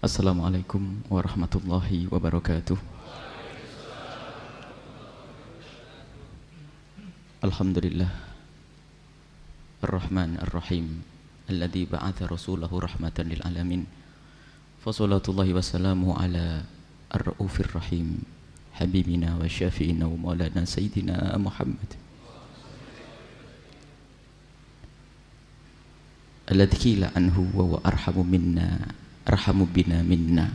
Assalamualaikum warahmatullahi wabarakatuh. Alhamdulillah Ar-Rahman Ar-Rahim alladzi ba'atha rasulahu rahmatan lil alamin. Fassalatullahi wassalamu ala ar-raufir rahim habibina wa syafi'ina wa maulana sayyidina Muhammad alladzi qila anhu wa huwa arhamu bina minna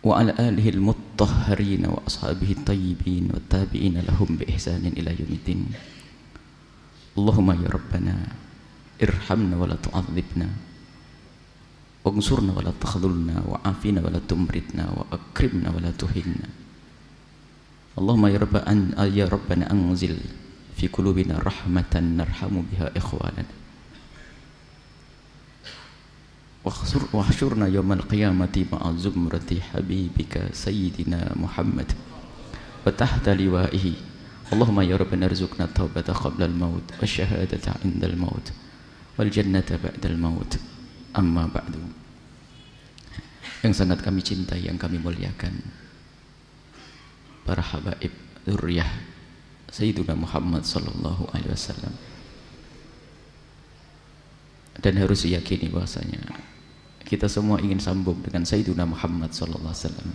wa ala alihi al-mutahharin wa ashabihi at-tayyibin wa tabi'ina lahum bi ihsanin ila yaumiddin. Allahumma ya rabbana irhamna wa la tu'adzibna wansurna wa la takhdhulna wa afina wa la tumritna wa akrimna wa la tuhinna. Allahumma ya rabbana anzil fi qulubina rahmatan narhamu biha ikhwanana wahsyurna yawmal qiyamati ma'a zumrati habibika sayyidina Muhammad wa tahta liwa'ihi. Allahumma ya rabbana arzuqna taubata qabla al-maut wa syahadata 'inda al-maut wal jannata ba'da al-maut. Amma ba'du. Yang sangat kami cintai, yang kami muliakan, para habaib dzurriyyah Sayyidina Muhammad sallallahu alaihi wasallam, dan harus diyakini bahwasanya kita semua ingin sambung dengan Sayyidina Muhammad sallallahu alaihi wasallam.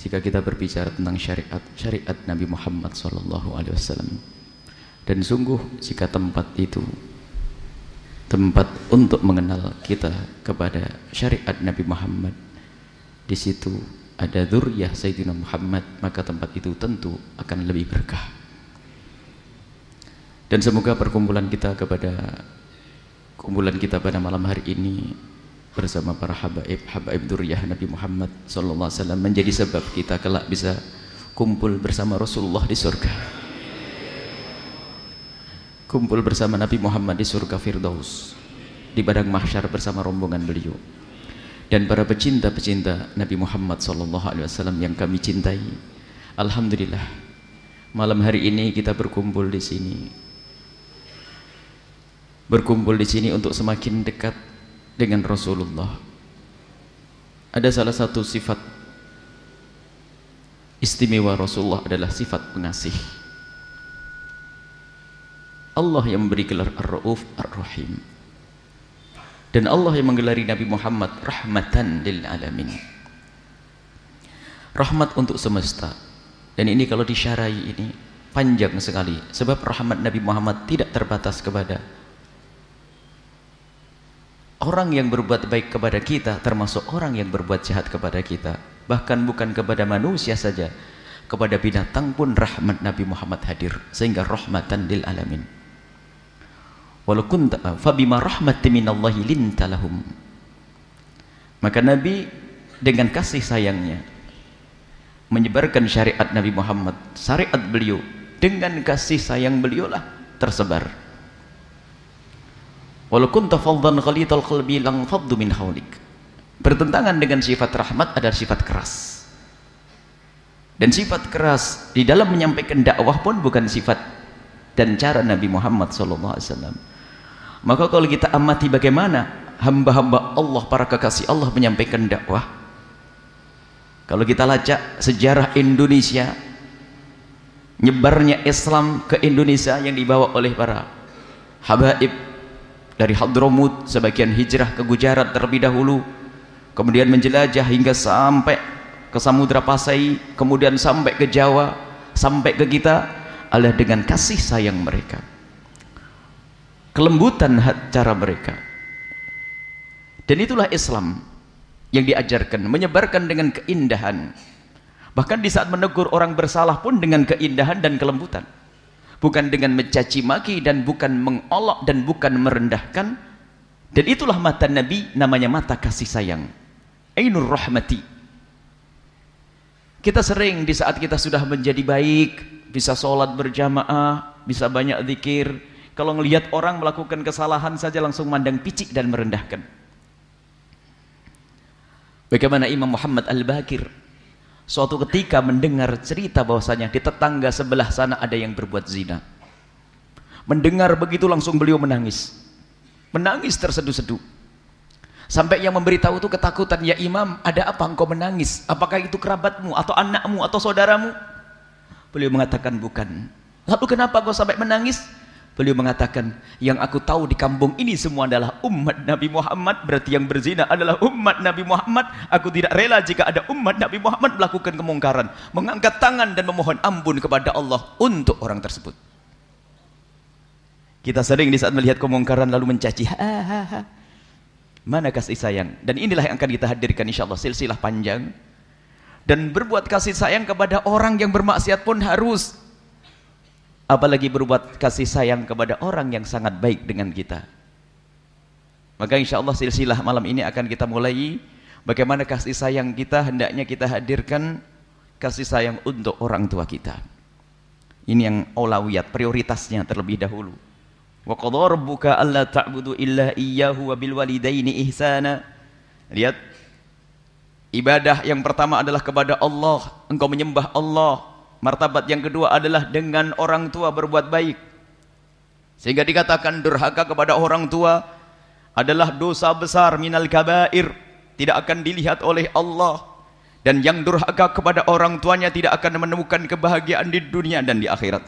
Jika kita berbicara tentang syariat Nabi Muhammad sallallahu alaihi wasallam, dan sungguh jika tempat itu tempat untuk mengenal kita kepada syariat Nabi Muhammad, di situ ada dzurriyyah Sayyidina Muhammad, maka tempat itu tentu akan lebih berkah. Dan semoga kumpulan kita pada malam hari ini bersama para habaib dzurriyyah Nabi Muhammad sallallahu alaihi wasallam menjadi sebab kita kelak bisa kumpul bersama Rasulullah di surga, kumpul bersama Nabi Muhammad di surga Firdaus, di padang mahsyar bersama rombongan beliau. Dan para pecinta-pecinta Nabi Muhammad sallallahu alaihi wasallam yang kami cintai, alhamdulillah malam hari ini kita berkumpul di sini untuk semakin dekat dengan Rasulullah. Ada salah satu sifat istimewa Rasulullah adalah sifat pengasih. Allah yang memberi gelar Ar-Rauf Ar-Rahim, dan Allah yang menggelari Nabi Muhammad rahmatan lil alamin, rahmat untuk semesta. Dan ini kalau disyarai ini panjang sekali, sebab rahmat Nabi Muhammad tidak terbatas kepada orang yang berbuat baik kepada kita, termasuk orang yang berbuat jahat kepada kita. Bahkan bukan kepada manusia saja, kepada binatang pun rahmat Nabi Muhammad hadir, sehingga rahmatan lil alamin. Walau kunta fabima rahmatin minallahi linta lahum. Maka Nabi dengan kasih sayangnya menyebarkan syariat Nabi Muhammad, syariat beliau, dengan kasih sayang beliau lah tersebar. Walau kunta faddan ghalidhal qalbi lang faddu min hawlik. Bertentangan dengan sifat rahmat adalah sifat keras. Dan sifat keras di dalam menyampaikan dakwah pun bukan sifat dan cara Nabi Muhammad sallallahu alaihi wasallam. Maka kalau kita amati bagaimana hamba-hamba Allah, para kekasih Allah menyampaikan dakwah, kalau kita lacak sejarah Indonesia, nyebarnya Islam ke Indonesia yang dibawa oleh para habaib dari Hadramut, sebagian hijrah ke Gujarat terlebih dahulu, kemudian menjelajah hingga sampai ke Samudra Pasai, kemudian sampai ke Jawa, sampai ke kita, adalah dengan kasih sayang mereka, kelembutan cara mereka. Dan itulah Islam yang diajarkan, menyebarkan dengan keindahan. Bahkan di saat menegur orang bersalah pun dengan keindahan dan kelembutan, bukan dengan mencaci maki, dan bukan mengolok, dan bukan merendahkan. Dan itulah mata Nabi, namanya mata kasih sayang, ainur rahmati. Kita sering di saat kita sudah menjadi baik, bisa sholat berjamaah, bisa banyak zikir, kalau melihat orang melakukan kesalahan saja langsung mandang picik dan merendahkan. Bagaimana Imam Muhammad Al-Baqir suatu ketika mendengar cerita bahwasanya di tetangga sebelah sana ada yang berbuat zina. Mendengar begitu langsung beliau menangis. menangis terseduh-seduh. Sampai yang memberitahu itu ketakutan, ya Imam, ada apa engkau menangis? Apakah itu kerabatmu atau anakmu atau saudaramu? Beliau mengatakan bukan. Lalu kenapa kau sampai menangis? Beliau mengatakan, yang aku tahu di kampung ini semua adalah umat Nabi Muhammad, berarti yang berzina adalah umat Nabi Muhammad. Aku tidak rela jika ada umat Nabi Muhammad melakukan kemungkaran, mengangkat tangan dan memohon ampun kepada Allah untuk orang tersebut. Kita sering di saat melihat kemungkaran lalu mencaci, mana kasih sayang? Dan inilah yang akan kita hadirkan insyaallah, silsilah panjang. Dan berbuat kasih sayang kepada orang yang bermaksiat pun harus, apalagi berbuat kasih sayang kepada orang yang sangat baik dengan kita. Maka insya Allah silsilah malam ini akan kita mulai bagaimana kasih sayang kita, hendaknya kita hadirkan kasih sayang untuk orang tua kita. Ini yang aulawiyat, prioritasnya terlebih dahulu. Wa qadha rabbuka alla ta'budu illa iyyahu wa bil walidaini ihsana. Lihat, ibadah yang pertama adalah kepada Allah, engkau menyembah Allah. Martabat yang kedua adalah dengan orang tua berbuat baik. Sehingga dikatakan durhaka kepada orang tua adalah dosa besar, minal kabair, tidak akan dilihat oleh Allah. Dan yang durhaka kepada orang tuanya tidak akan menemukan kebahagiaan di dunia dan di akhirat.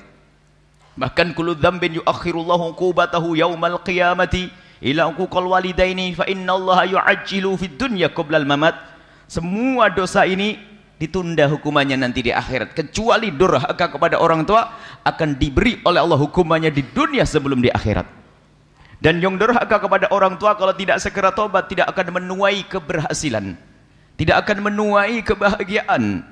Bahkan kullu dzambin yuakhirullahu uqubatahu yaumal qiyamati ila uquqal walidaini fa innallaha yu'ajjilu fid dunya qabla al mamat. Semua dosa ini ditunda hukumannya nanti di akhirat, kecuali durhaka kepada orang tua akan diberi oleh Allah hukumannya di dunia sebelum di akhirat. Dan yang durhaka kepada orang tua kalau tidak segera tobat tidak akan menuai keberhasilan, tidak akan menuai kebahagiaan.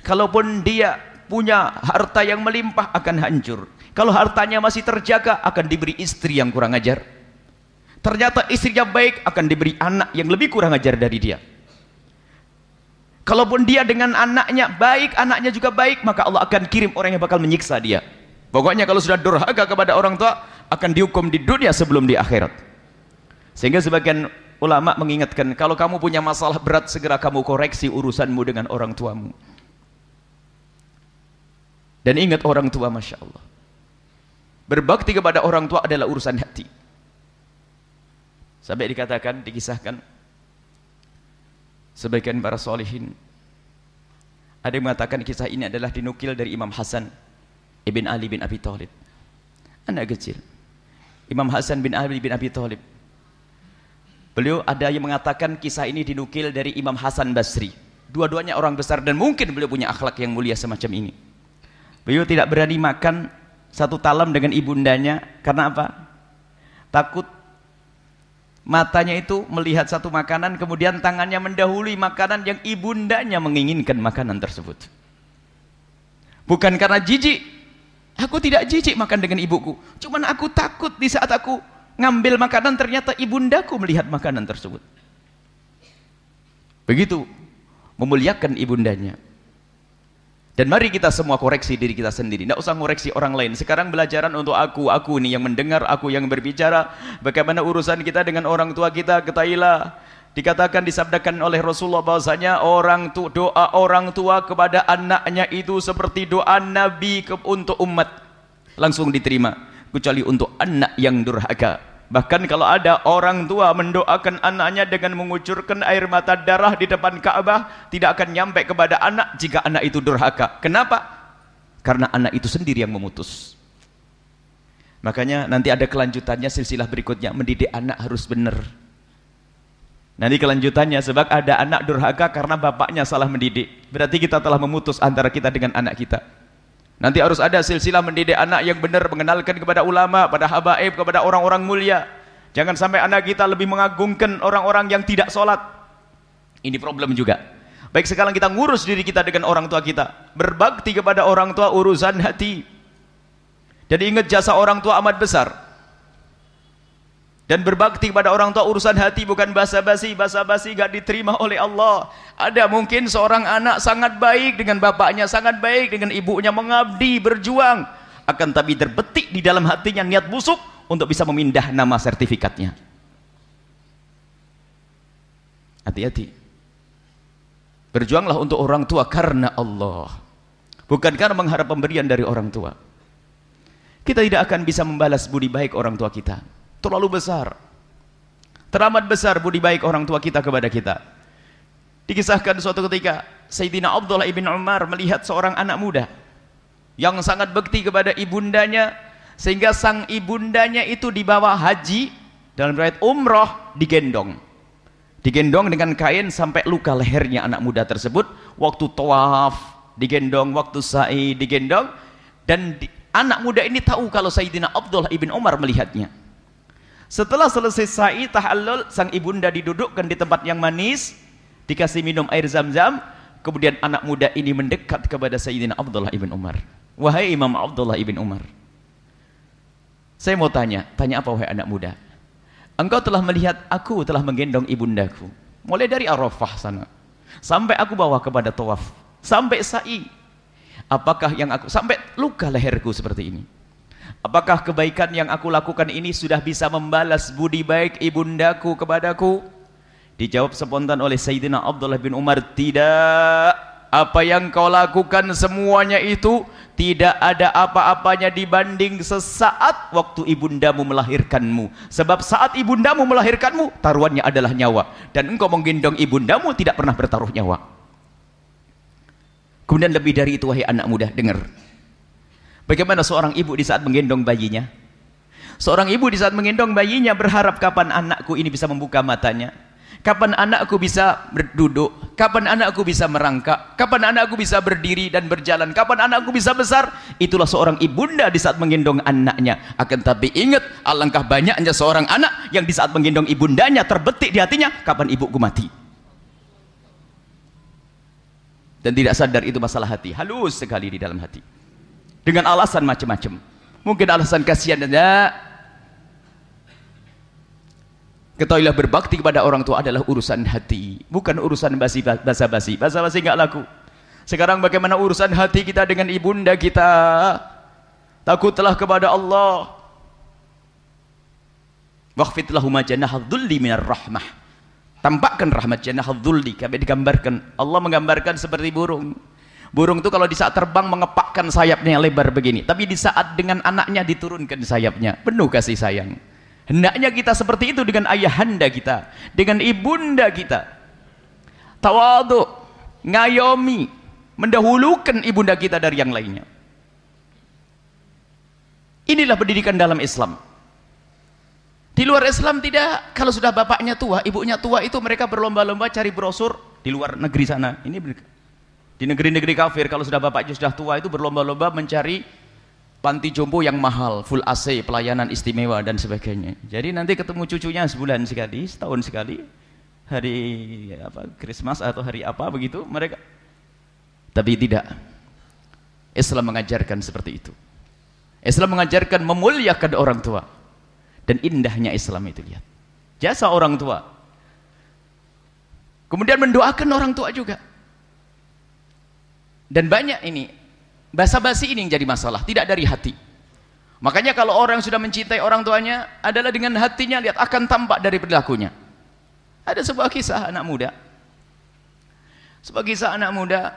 Kalaupun dia punya harta yang melimpah akan hancur. Kalau hartanya masih terjaga akan diberi istri yang kurang ajar. Ternyata istrinya baik akan diberi anak yang lebih kurang ajar dari dia. Kalaupun dia dengan anaknya baik, anaknya juga baik, maka Allah akan kirim orang yang bakal menyiksa dia. Pokoknya kalau sudah durhaka kepada orang tua akan dihukum di dunia sebelum di akhirat. Sehingga sebagian ulama mengingatkan, kalau kamu punya masalah berat segera kamu koreksi urusanmu dengan orang tuamu. Dan ingat orang tua, Masya Allah, berbakti kepada orang tua adalah urusan hati. Sampai dikatakan, dikisahkan, sebagian para solihin ada yang mengatakan kisah ini adalah dinukil dari Imam Hasan ibn Ali bin Abi Thalib, anak kecil. Imam Hasan bin Ali bin Abi Thalib, beliau ada yang mengatakan kisah ini dinukil dari Imam Hasan Basri. Dua-duanya orang besar dan mungkin beliau punya akhlak yang mulia semacam ini. Beliau tidak berani makan satu talam dengan ibundanya. Karena apa? Takut matanya itu melihat satu makanan, kemudian tangannya mendahului makanan yang ibundanya menginginkan makanan tersebut. Bukan karena jijik, aku tidak jijik makan dengan ibuku, cuman aku takut di saat aku ngambil makanan ternyata ibundaku melihat makanan tersebut. Begitu memuliakan ibundanya. Dan mari kita semua koreksi diri kita sendiri, tidak usah koreksi orang lain. Sekarang belajaran untuk aku nih yang mendengar, aku yang berbicara. Bagaimana urusan kita dengan orang tua kita, ketahuilah, dikatakan, disabdakan oleh Rasulullah bahwasanya doa orang tua kepada anaknya itu seperti doa Nabi untuk umat, langsung diterima, kecuali untuk anak yang durhaka. Bahkan kalau ada orang tua mendoakan anaknya dengan mengucurkan air mata darah di depan Ka'bah, tidak akan nyampe kepada anak jika anak itu durhaka. Kenapa? Karena anak itu sendiri yang memutus. Makanya nanti ada kelanjutannya, silsilah berikutnya, mendidik anak harus benar. Nanti kelanjutannya, sebab ada anak durhaka karena bapaknya salah mendidik, berarti kita telah memutus antara kita dengan anak kita. Nanti harus ada silsilah mendidik anak yang benar, mengenalkan kepada ulama, pada habaib, kepada orang-orang mulia. Jangan sampai anak kita lebih mengagungkan orang-orang yang tidak sholat. Ini problem juga. Baik, sekarang kita ngurus diri kita dengan orang tua kita. Berbakti kepada orang tua urusan hati. Jadi ingat jasa orang tua amat besar. Dan berbakti kepada orang tua urusan hati, bukan basa-basi. Basa-basi gak diterima oleh Allah. Ada mungkin seorang anak sangat baik dengan bapaknya, sangat baik dengan ibunya, mengabdi, berjuang, akan tapi terbetik di dalam hatinya niat busuk untuk bisa memindah nama sertifikatnya. Hati-hati. Berjuanglah untuk orang tua karena Allah, bukan karena mengharap pemberian dari orang tua. Kita tidak akan bisa membalas budi baik orang tua kita, terlalu besar. Teramat besar budi baik orang tua kita kepada kita. Dikisahkan suatu ketika Sayyidina Abdullah ibn Umar melihat seorang anak muda yang sangat bekti kepada ibundanya, sehingga sang ibundanya itu dibawa haji, dalam riwayat umroh, digendong dengan kain sampai luka lehernya anak muda tersebut. Waktu tawaf digendong, waktu sa'i digendong, dan anak muda ini tahu kalau Sayyidina Abdullah ibn Umar melihatnya. Setelah selesai sa'i tahallul, sang ibunda didudukkan di tempat yang manis, dikasih minum air zam-zam. Kemudian anak muda ini mendekat kepada Sayyidina Abdullah ibn Umar. Wahai Imam Abdullah ibn Umar, saya mau tanya apa wahai anak muda? Engkau telah melihat aku telah menggendong ibundaku, mulai dari Arafah sana, sampai aku bawa kepada tawaf, sampai sa'i. Apakah yang aku, sampai luka leherku seperti ini, apakah kebaikan yang aku lakukan ini sudah bisa membalas budi baik ibundaku kepadaku? Dijawab spontan oleh Sayyidina Abdullah bin Umar, tidak. Apa yang kau lakukan semuanya itu tidak ada apa-apanya dibanding sesaat waktu ibundamu melahirkanmu. Sebab saat ibundamu melahirkanmu, taruhannya adalah nyawa, dan engkau menggendong ibundamu tidak pernah bertaruh nyawa. Kemudian lebih dari itu, wahai anak muda, dengar bagaimana seorang ibu di saat menggendong bayinya. Seorang ibu di saat menggendong bayinya berharap kapan anakku ini bisa membuka matanya, kapan anakku bisa berduduk, kapan anakku bisa merangkak, kapan anakku bisa berdiri dan berjalan, kapan anakku bisa besar. Itulah seorang ibunda di saat menggendong anaknya. Akan tapi ingat, alangkah banyaknya seorang anak yang di saat menggendong ibundanya terbetik di hatinya, kapan ibuku mati, dan tidak sadar itu masalah hati, halus sekali di dalam hati, dengan alasan macam-macam. Mungkin alasan kasihan dan ketahuilah, berbakti kepada orang tua adalah urusan hati, bukan urusan basa-basi. Basa-basi nggak laku. Sekarang bagaimana urusan hati kita dengan ibunda kita? Takutlah kepada Allah. Wakhfid lahuma janahadz dzulli minar rahmah. Tampakkan rahmat janahadz dzulli. Kami digambarkan, Allah menggambarkan seperti burung. Burung itu kalau di saat terbang mengepakkan sayapnya yang lebar begini, tapi di saat dengan anaknya diturunkan sayapnya, penuh kasih sayang. Hendaknya kita seperti itu dengan ayahanda kita, dengan ibunda kita. Tawadhu, ngayomi, mendahulukan ibunda kita dari yang lainnya. Inilah pendidikan dalam Islam. Di luar Islam tidak. Kalau sudah bapaknya tua, ibunya tua, itu mereka berlomba-lomba cari brosur di luar negeri sana. Ini di negeri-negeri kafir, kalau sudah bapaknya sudah tua, itu berlomba-lomba mencari panti jompo yang mahal, full AC, pelayanan istimewa dan sebagainya. Jadi nanti ketemu cucunya sebulan sekali, setahun sekali, hari apa, Christmas atau hari apa begitu mereka. Tapi tidak. Islam mengajarkan seperti itu. Islam mengajarkan memuliakan orang tua. Dan indahnya Islam itu, lihat. Jasa orang tua. Kemudian mendoakan orang tua juga. Dan banyak ini basa-basi ini yang jadi masalah, tidak dari hati. Makanya kalau orang sudah mencintai orang tuanya adalah dengan hatinya, lihat, akan tampak dari perilakunya. Ada sebuah kisah anak muda. Sebuah kisah anak muda,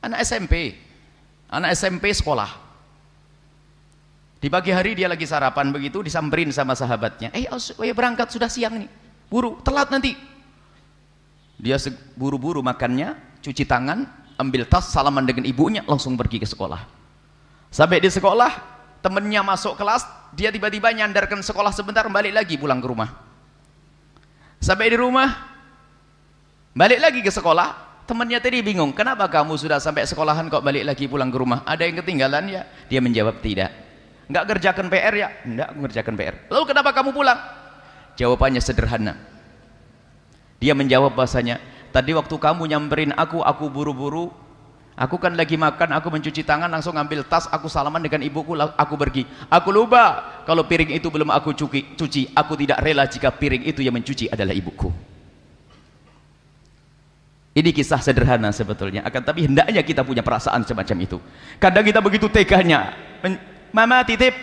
anak SMP sekolah. Di pagi hari dia lagi sarapan begitu, disamperin sama sahabatnya. Berangkat, sudah siang nih, buru, telat nanti. Dia buru-buru makannya, cuci tangan, ambil tas, salaman dengan ibunya, langsung pergi ke sekolah. Sampai di sekolah, temennya masuk kelas, dia tiba-tiba nyandarkan sekolah sebentar, balik lagi pulang ke rumah. Sampai di rumah, balik lagi ke sekolah, temennya tadi bingung, kenapa kamu sudah sampai sekolahan kok balik lagi pulang ke rumah? Ada yang ketinggalan ya? Dia menjawab, tidak. Enggak kerjakan PR ya? Enggak, aku kerjakan PR. Lalu kenapa kamu pulang? Jawabannya sederhana. Dia menjawab bahasanya, tadi waktu kamu nyamperin aku buru-buru, aku kan lagi makan, aku mencuci tangan, langsung ambil tas, aku salaman dengan ibuku, aku pergi. Aku lupa kalau piring itu belum aku cuci, aku tidak rela jika piring itu yang mencuci adalah ibuku. Ini kisah sederhana sebetulnya, akan tapi hendaknya kita punya perasaan semacam itu. Kadang kita begitu teganya, mama titip,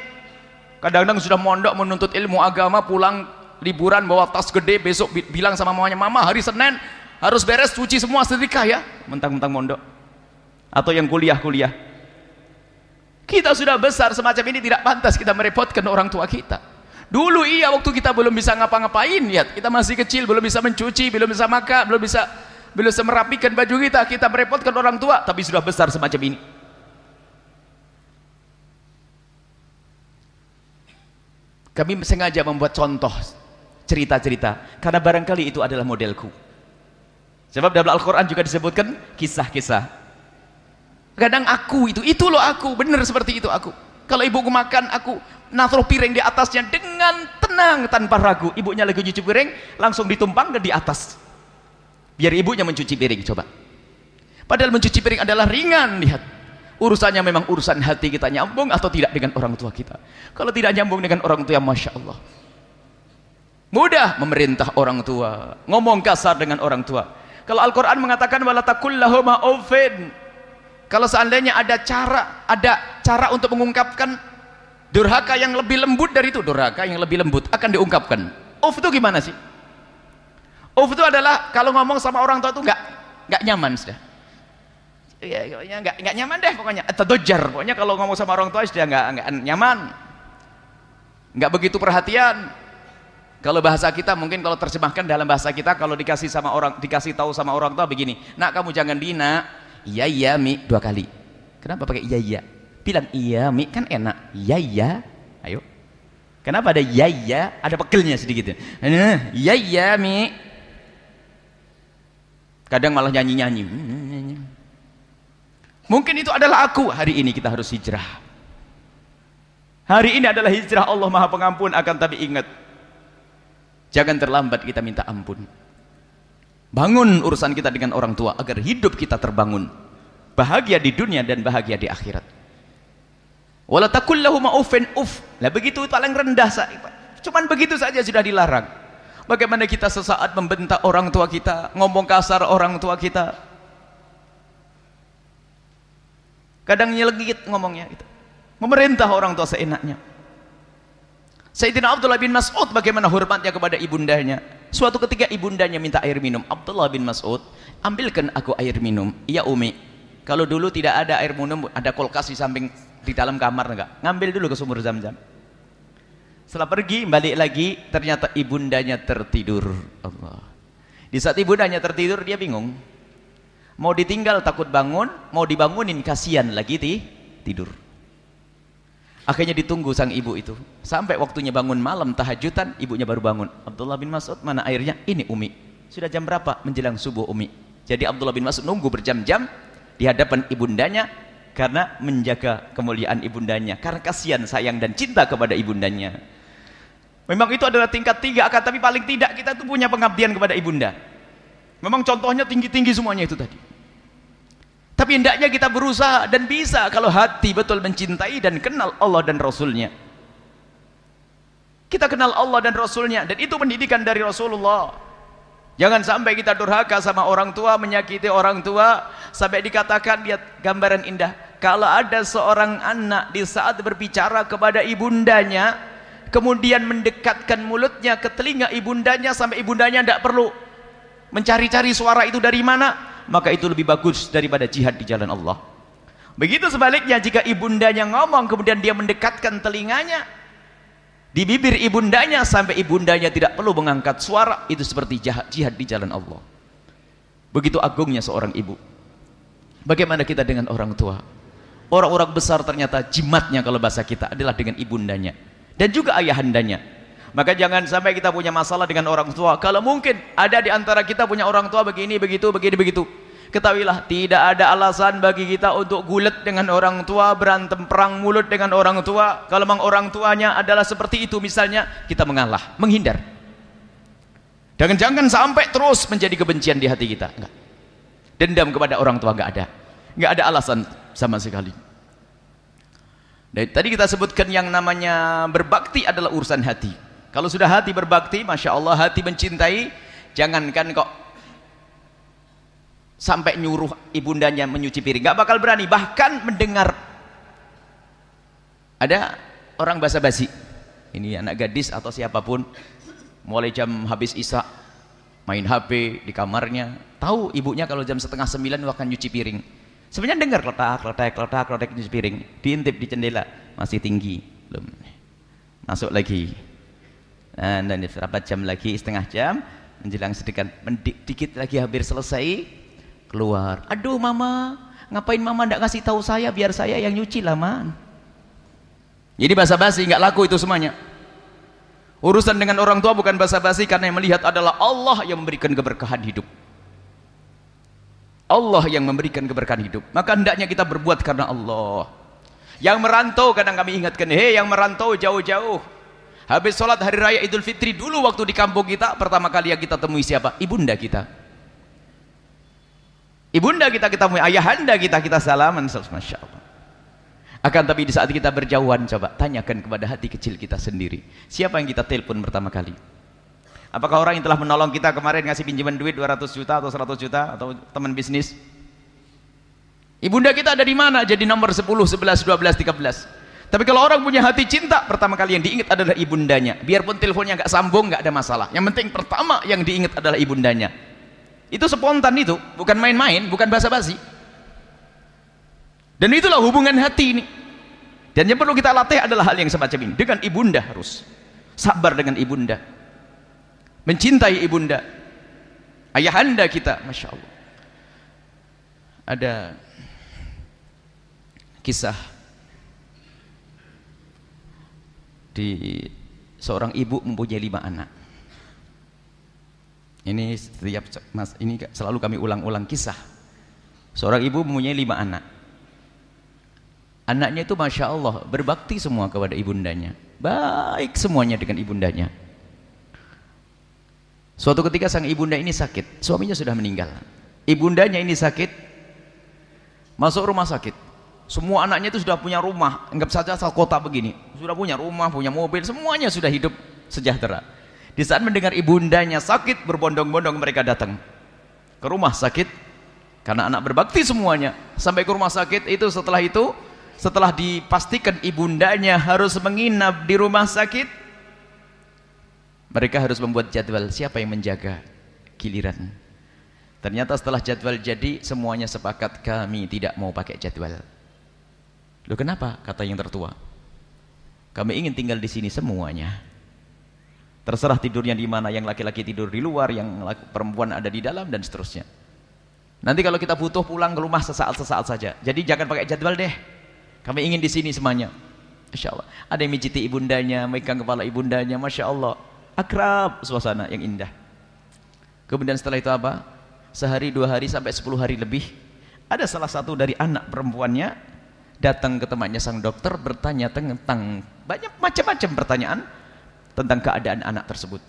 kadang-kadang sudah mondok menuntut ilmu agama, pulang liburan bawa tas gede, besok bilang sama mamanya, mama hari Senin harus beres cuci semua setrika ya, mentang-mentang mondok. Atau yang kuliah-kuliah, kita sudah besar semacam ini, tidak pantas kita merepotkan orang tua kita. Dulu iya, waktu kita belum bisa ngapa-ngapain, lihat, kita masih kecil, belum bisa mencuci, belum bisa makan, belum bisa merapikan baju kita merepotkan orang tua, tapi sudah besar semacam ini. Kami sengaja membuat contoh cerita-cerita karena barangkali itu adalah modelku. Sebab dalam Al-Quran juga disebutkan kisah-kisah. Kadang aku itu loh aku, benar seperti itu aku. Kalau ibuku makan, aku naruh piring di atasnya dengan tenang tanpa ragu. Ibunya lagi cuci piring, langsung ditumpang di atas. Biar ibunya mencuci piring, coba. Padahal mencuci piring adalah ringan, lihat. Urusannya memang urusan hati kita nyambung atau tidak dengan orang tua kita. Kalau tidak nyambung dengan orang tua, Masya Allah, mudah memerintah orang tua, ngomong kasar dengan orang tua. Kalau Al-Quran mengatakan wala taqul lahuma uffin, kalau seandainya ada cara untuk mengungkapkan durhaka yang lebih lembut dari itu, durhaka yang lebih lembut akan diungkapkan. Uff itu gimana sih? Uff itu adalah kalau ngomong sama orang tua itu nggak nyaman sudah. Ya, nggak nyaman deh pokoknya, atau dojar, pokoknya kalau ngomong sama orang tua sudah nggak nyaman, nggak begitu perhatian. Kalau bahasa kita mungkin, kalau terjemahkan dalam bahasa kita, kalau dikasih tahu sama orang tua begini, nak kamu jangan dina, iya mi 2 kali. Kenapa pakai iya? Bilang iya mi kan enak, iya, ayo. Kenapa ada iya, ada pekelnya sedikit. Iya mi. Kadang malah nyanyi. Mungkin itu adalah aku. Hari ini kita harus hijrah. Hari ini adalah hijrah Allah Maha Pengampun. Akan tapi ingat, jangan terlambat kita minta ampun. Bangun urusan kita dengan orang tua agar hidup kita terbangun, bahagia di dunia dan bahagia di akhirat. Wala taqul lahuma uffin uff. Lah begitu paling rendah, cuman begitu saja sudah dilarang. Bagaimana kita sesaat membentak orang tua kita, ngomong kasar orang tua kita, kadang nyelgit ngomongnya gitu, memerintah orang tua seenaknya. Sayyidina Abdullah bin Mas'ud bagaimana hormatnya kepada ibundanya. Suatu ketika ibundanya minta air minum. Abdullah bin Mas'ud, ambilkan aku air minum. Iya Umi, kalau dulu tidak ada air minum, ada kulkas di dalam kamar enggak? Ngambil dulu ke sumur Zam-Zam. Setelah pergi, balik lagi, ternyata ibundanya tertidur. Allah. Di saat ibundanya tertidur, dia bingung. Mau ditinggal takut bangun, mau dibangunin kasihan lagi tidur. Akhirnya ditunggu sang ibu itu sampai waktunya bangun malam tahajudan, ibunya baru bangun. Abdullah bin Mas'ud, mana airnya? Ini Umi. Sudah jam berapa? Menjelang subuh Umi. Jadi Abdullah bin Mas'ud nunggu berjam-jam di hadapan ibundanya karena menjaga kemuliaan ibundanya, karena kasihan, sayang dan cinta kepada ibundanya. Memang itu adalah tingkat 3, akan tapi paling tidak kita tuh punya pengabdian kepada ibunda. Memang contohnya tinggi-tinggi semuanya itu tadi. Tapi hendaknya kita berusaha dan bisa kalau hati betul mencintai dan kenal Allah dan Rasulnya. Kita kenal Allah dan Rasulnya, dan itu pendidikan dari Rasulullah. Jangan sampai kita durhaka sama orang tua, menyakiti orang tua, sampai dikatakan, lihat gambaran indah, kalau ada seorang anak di saat berbicara kepada ibundanya, kemudian mendekatkan mulutnya ke telinga ibundanya sampai ibundanya tidak perlu mencari-cari suara itu dari mana, maka itu lebih bagus daripada jihad di jalan Allah. Begitu sebaliknya, jika ibundanya ngomong kemudian dia mendekatkan telinganya di bibir ibundanya sampai ibundanya tidak perlu mengangkat suara, itu seperti jihad di jalan Allah. Begitu agungnya seorang ibu. Bagaimana kita dengan orang tua? Orang-orang besar ternyata jimatnya kalau bahasa kita adalah dengan ibundanya dan juga ayahandanya. Maka jangan sampai kita punya masalah dengan orang tua. Kalau mungkin ada di antara kita punya orang tua begini, begitu, ketahuilah tidak ada alasan bagi kita untuk gulat dengan orang tua, berantem perang mulut dengan orang tua. Kalau memang orang tuanya adalah seperti itu misalnya, kita mengalah, menghindar. Jangan sampai terus menjadi kebencian di hati kita. Enggak. Dendam kepada orang tua enggak ada alasan sama sekali. Dan tadi kita sebutkan yang namanya berbakti adalah urusan hati. Kalau sudah hati berbakti, Masya Allah, hati mencintai, jangankan kok sampai nyuruh ibundanya menyuci piring, gak bakal berani. Bahkan mendengar ada orang basa-basi, ini anak gadis atau siapapun, mulai jam habis isya main HP di kamarnya, tahu ibunya kalau jam 8:30 akan nyuci piring. Sebenarnya dengar kletak nyuci piring, diintip di jendela, masih tinggi, belum masuk lagi. Nah, dan berapa jam lagi, setengah jam, menjelang dikit lagi hampir selesai, keluar. Aduh mama, ngapain mama ndak ngasih tahu saya, biar saya yang nyuci lah man. Jadi basa-basi, nggak laku itu semuanya. Urusan dengan orang tua bukan basa-basi, karena yang melihat adalah Allah yang memberikan keberkahan hidup. Allah yang memberikan keberkahan hidup. Maka hendaknya kita berbuat karena Allah. Yang merantau, kadang kami ingatkan, hei yang merantau jauh-jauh, habis sholat hari raya Idul Fitri dulu waktu di kampung kita, pertama kali yang kita temui siapa? Ibunda kita. Ibunda kita temui, ayahanda kita salaman, Masya Allah. Akan tapi di saat kita berjauhan, coba tanyakan kepada hati kecil kita sendiri, siapa yang kita telepon pertama kali? Apakah orang yang telah menolong kita kemarin, ngasih pinjaman duit 200 juta atau 100 juta, atau teman bisnis? Ibunda kita ada di mana? Jadi nomor 10, 11, 12, 13. Tapi kalau orang punya hati cinta, pertama kali yang diingat adalah ibundanya. Biarpun teleponnya nggak sambung, nggak ada masalah. Yang penting pertama yang diingat adalah ibundanya. Itu spontan itu, bukan main-main, bukan basa-basi. Dan itulah hubungan hati ini. Dan yang perlu kita latih adalah hal yang semacam ini. Dengan ibunda harus sabar dengan ibunda, mencintai ibunda, ayahanda kita. Masya Allah. Ada kisah di seorang ibu mempunyai 5 anak. Ini setiap ini selalu kami ulang-ulang kisah. Seorang ibu mempunyai 5 anak. Anaknya itu Masya Allah berbakti semua kepada ibundanya, baik semuanya dengan ibundanya. Suatu ketika sang ibunda ini sakit, suaminya sudah meninggal. Ibundanya ini sakit, masuk rumah sakit. Semua anaknya itu sudah punya rumah, anggap saja asal kota begini, sudah punya rumah, punya mobil, semuanya sudah hidup sejahtera. Di saat mendengar ibundanya sakit, berbondong-bondong mereka datang ke rumah sakit, karena anak berbakti semuanya. Sampai ke rumah sakit itu, setelah dipastikan ibundanya harus menginap di rumah sakit, mereka harus membuat jadwal siapa yang menjaga giliran. Ternyata setelah jadwal jadi, semuanya sepakat kami tidak mau pakai jadwal. Loh kenapa? Kata yang tertua, kami ingin tinggal di sini semuanya. Terserah tidurnya di mana, yang laki-laki tidur di luar, yang perempuan ada di dalam, dan seterusnya. Nanti kalau kita butuh pulang ke rumah sesaat-sesaat saja. Jadi jangan pakai jadwal deh. Kami ingin di sini semuanya. Masya Allah. Ada yang mijiti ibundanya, megang kepala ibundanya. Masya Allah. Akrab, suasana yang indah. Kemudian setelah itu apa? Sehari, 2 hari, sampai 10 hari lebih, ada salah satu dari anak perempuannya datang ke temannya sang dokter, bertanya tentang banyak macam-macam pertanyaan tentang keadaan anak tersebut,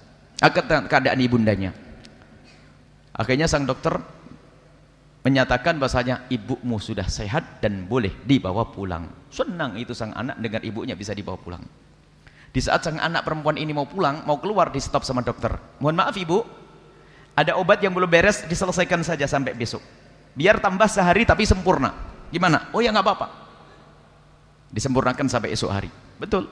keadaan ibundanya. Akhirnya sang dokter menyatakan bahasanya ibumu sudah sehat dan boleh dibawa pulang. Senang itu sang anak dengan ibunya bisa dibawa pulang. Di saat sang anak perempuan ini mau pulang, mau keluar, di stop sama dokter. Mohon maaf ibu, ada obat yang belum beres, diselesaikan saja sampai besok, biar tambah sehari tapi sempurna. Gimana? Oh ya nggak apa-apa, disempurnakan sampai esok hari. Betul.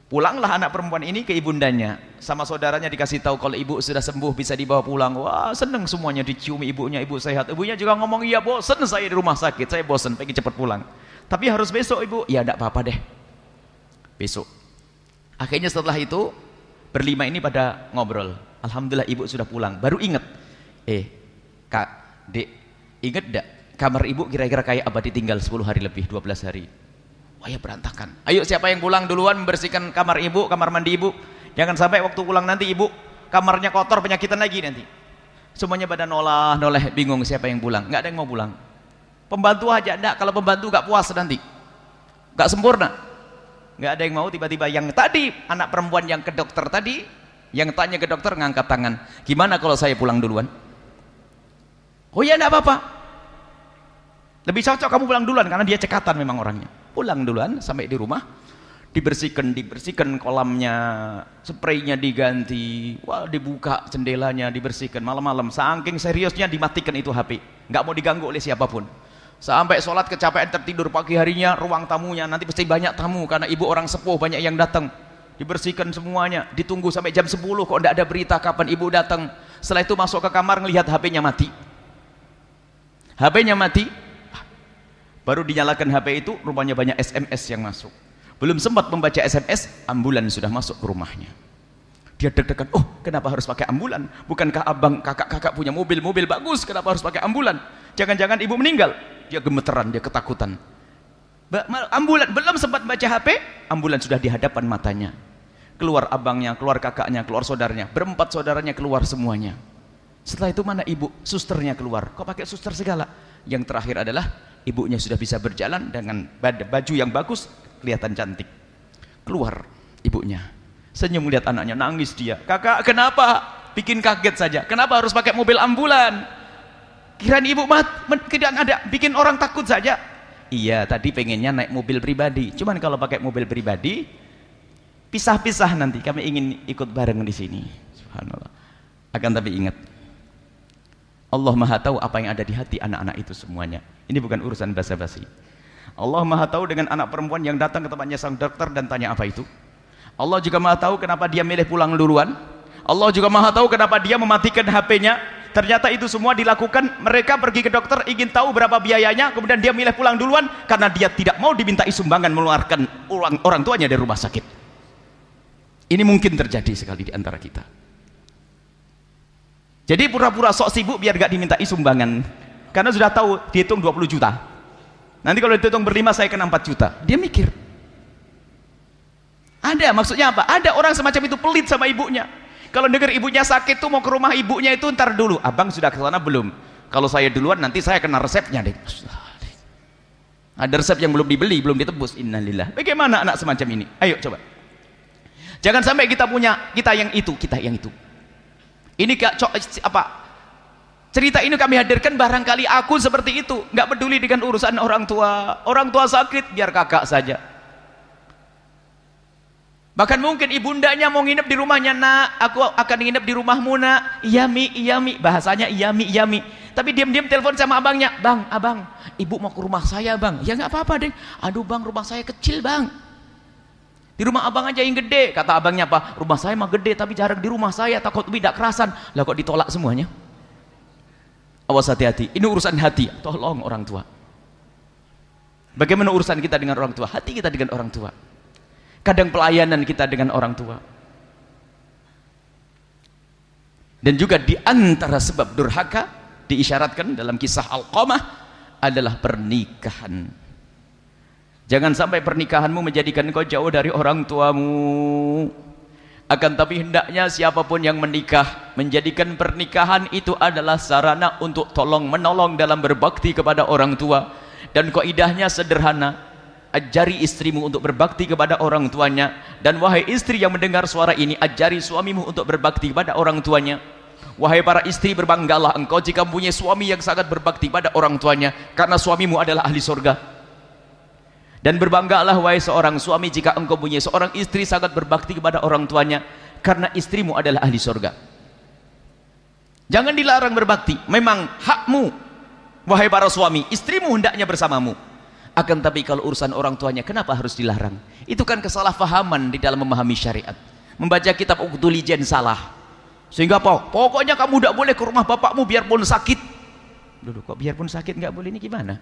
Pulanglah anak perempuan ini ke ibundanya, sama saudaranya dikasih tahu kalau ibu sudah sembuh, bisa dibawa pulang. Wah seneng semuanya, diciumi ibunya, ibu sehat. Ibunya juga ngomong, iya bosen saya di rumah sakit, saya bosen, pengen cepat pulang, tapi harus besok ibu. Ya enggak apa-apa deh, besok. Akhirnya setelah itu berlima ini pada ngobrol, alhamdulillah ibu sudah pulang. Baru ingat, kak, dek, inget enggak kamar ibu kira-kira kayak apa ditinggal 10 hari lebih, 12 hari? Wah ya berantakan. Ayo siapa yang pulang duluan membersihkan kamar ibu, kamar mandi ibu. Jangan sampai waktu pulang nanti ibu kamarnya kotor, penyakitan lagi nanti. Semuanya pada noleh, bingung siapa yang pulang. Nggak ada yang mau pulang. Pembantu aja enggak, kalau pembantu nggak puas nanti, nggak sempurna. Nggak ada yang mau. Tiba-tiba yang tadi anak perempuan yang ke dokter tadi, yang tanya ke dokter, ngangkat tangan, gimana kalau saya pulang duluan? Oh ya enggak apa-apa, lebih cocok kamu pulang duluan, karena dia cekatan memang orangnya. Pulang duluan, sampai di rumah dibersihkan kolamnya, spraynya diganti, wah dibuka jendelanya, dibersihkan. Malam-malam saking seriusnya dimatikan itu HP, nggak mau diganggu oleh siapapun. Sampai sholat kecapean tertidur, pagi harinya ruang tamunya nanti pasti banyak tamu karena ibu orang sepuh banyak yang datang, dibersihkan semuanya. Ditunggu sampai jam 10 kok tidak ada berita kapan ibu datang. Setelah itu masuk ke kamar, ngelihat HP-nya mati. HP-nya mati, baru dinyalakan HP itu, rupanya banyak SMS yang masuk. Belum sempat membaca SMS, ambulan sudah masuk ke rumahnya. Dia deg-degan, oh kenapa harus pakai ambulan? Bukankah abang kakak-kakak punya mobil bagus, kenapa harus pakai ambulan? Jangan-jangan ibu meninggal? Dia gemeteran, dia ketakutan. Ambulan, belum sempat baca HP, ambulan sudah di hadapan matanya. Keluar abangnya, keluar kakaknya, keluar saudaranya, berempat saudaranya keluar semuanya. Setelah itu mana ibu? Susternya keluar. Kok pakai suster segala? Yang terakhir adalah ibunya sudah bisa berjalan dengan baju yang bagus, kelihatan cantik. Keluar ibunya, senyum melihat anaknya, nangis dia. Kakak kenapa? Bikin kaget saja. Kenapa harus pakai mobil ambulan? Kirain ibu tidak ada, bikin orang takut saja. Iya, tadi pengennya naik mobil pribadi. Cuman kalau pakai mobil pribadi, pisah-pisah nanti. Kami ingin ikut bareng di sini. Subhanallah. Akan tapi ingat, Allah Maha tahu apa yang ada di hati anak-anak itu semuanya. Ini bukan urusan basa-basi. Allah Maha tahu dengan anak perempuan yang datang ke tempatnya sang dokter dan tanya apa itu. Allah juga Maha tahu kenapa dia milih pulang duluan. Allah juga Maha tahu kenapa dia mematikan HP-nya. Ternyata itu semua dilakukan, mereka pergi ke dokter ingin tahu berapa biayanya, kemudian dia milih pulang duluan karena dia tidak mau dimintai sumbangan mengeluarkan orang tuanya dari rumah sakit. Ini mungkin terjadi sekali di antara kita. Jadi pura-pura sok sibuk biar gak dimintai sumbangan, karena sudah tahu dihitung 20 juta. Nanti kalau dihitung berlima saya kena 4 juta. Dia mikir. Ada, maksudnya apa? Ada orang semacam itu pelit sama ibunya. Kalau dengar ibunya sakit tuh mau ke rumah ibunya itu ntar dulu. Abang sudah ke sana belum? Kalau saya duluan nanti saya kena resepnya deh. Ada resep yang belum dibeli, belum ditebus. Innalillah. Bagaimana anak semacam ini? Ayo coba. Jangan sampai kita yang itu. Ini apa? Cerita ini kami hadirkan barangkali aku seperti itu, nggak peduli dengan urusan orang tua. Orang tua sakit biar kakak saja. Bahkan mungkin ibundanya mau nginep di rumahnya, nak, aku akan nginep di rumahmu nak. Iya mi, bahasanya iya mi. Tapi diam-diam telepon sama abangnya, abang, ibu mau ke rumah saya bang. Ya nggak apa-apa deh. Aduh bang, rumah saya kecil bang. Di rumah abang aja yang gede. Kata abangnya apa? Rumah saya mah gede tapi jarang di rumah saya, takut tidak kerasan. Lah kok ditolak semuanya? Awas hati-hati. Ini urusan hati. Tolong orang tua. Bagaimana urusan kita dengan orang tua? Hati kita dengan orang tua. Kadang pelayanan kita dengan orang tua. Dan juga di antara sebab durhaka diisyaratkan dalam kisah Alqamah adalah pernikahan. Jangan sampai pernikahanmu menjadikan kau jauh dari orang tuamu. Akan tapi hendaknya siapapun yang menikah menjadikan pernikahan itu adalah sarana untuk tolong menolong dalam berbakti kepada orang tua. Dan kaidahnya sederhana. Ajari istrimu untuk berbakti kepada orang tuanya, dan wahai istri yang mendengar suara ini, ajari suamimu untuk berbakti kepada orang tuanya. Wahai para istri, berbanggalah engkau jika mempunyai suami yang sangat berbakti pada orang tuanya, karena suamimu adalah ahli surga. Dan berbanggalah wahai seorang suami jika engkau punya seorang istri sangat berbakti kepada orang tuanya, karena istrimu adalah ahli surga. Jangan dilarang berbakti, memang hakmu wahai para suami, istrimu hendaknya bersamamu. Akan tapi kalau urusan orang tuanya, kenapa harus dilarang? Itu kan kesalahpahaman di dalam memahami syariat. Membaca kitab Uqdul Ijan salah. Sehingga apa? Pokoknya kamu tidak boleh ke rumah bapakmu biarpun sakit. Dulu kok biarpun sakit nggak boleh, ini gimana?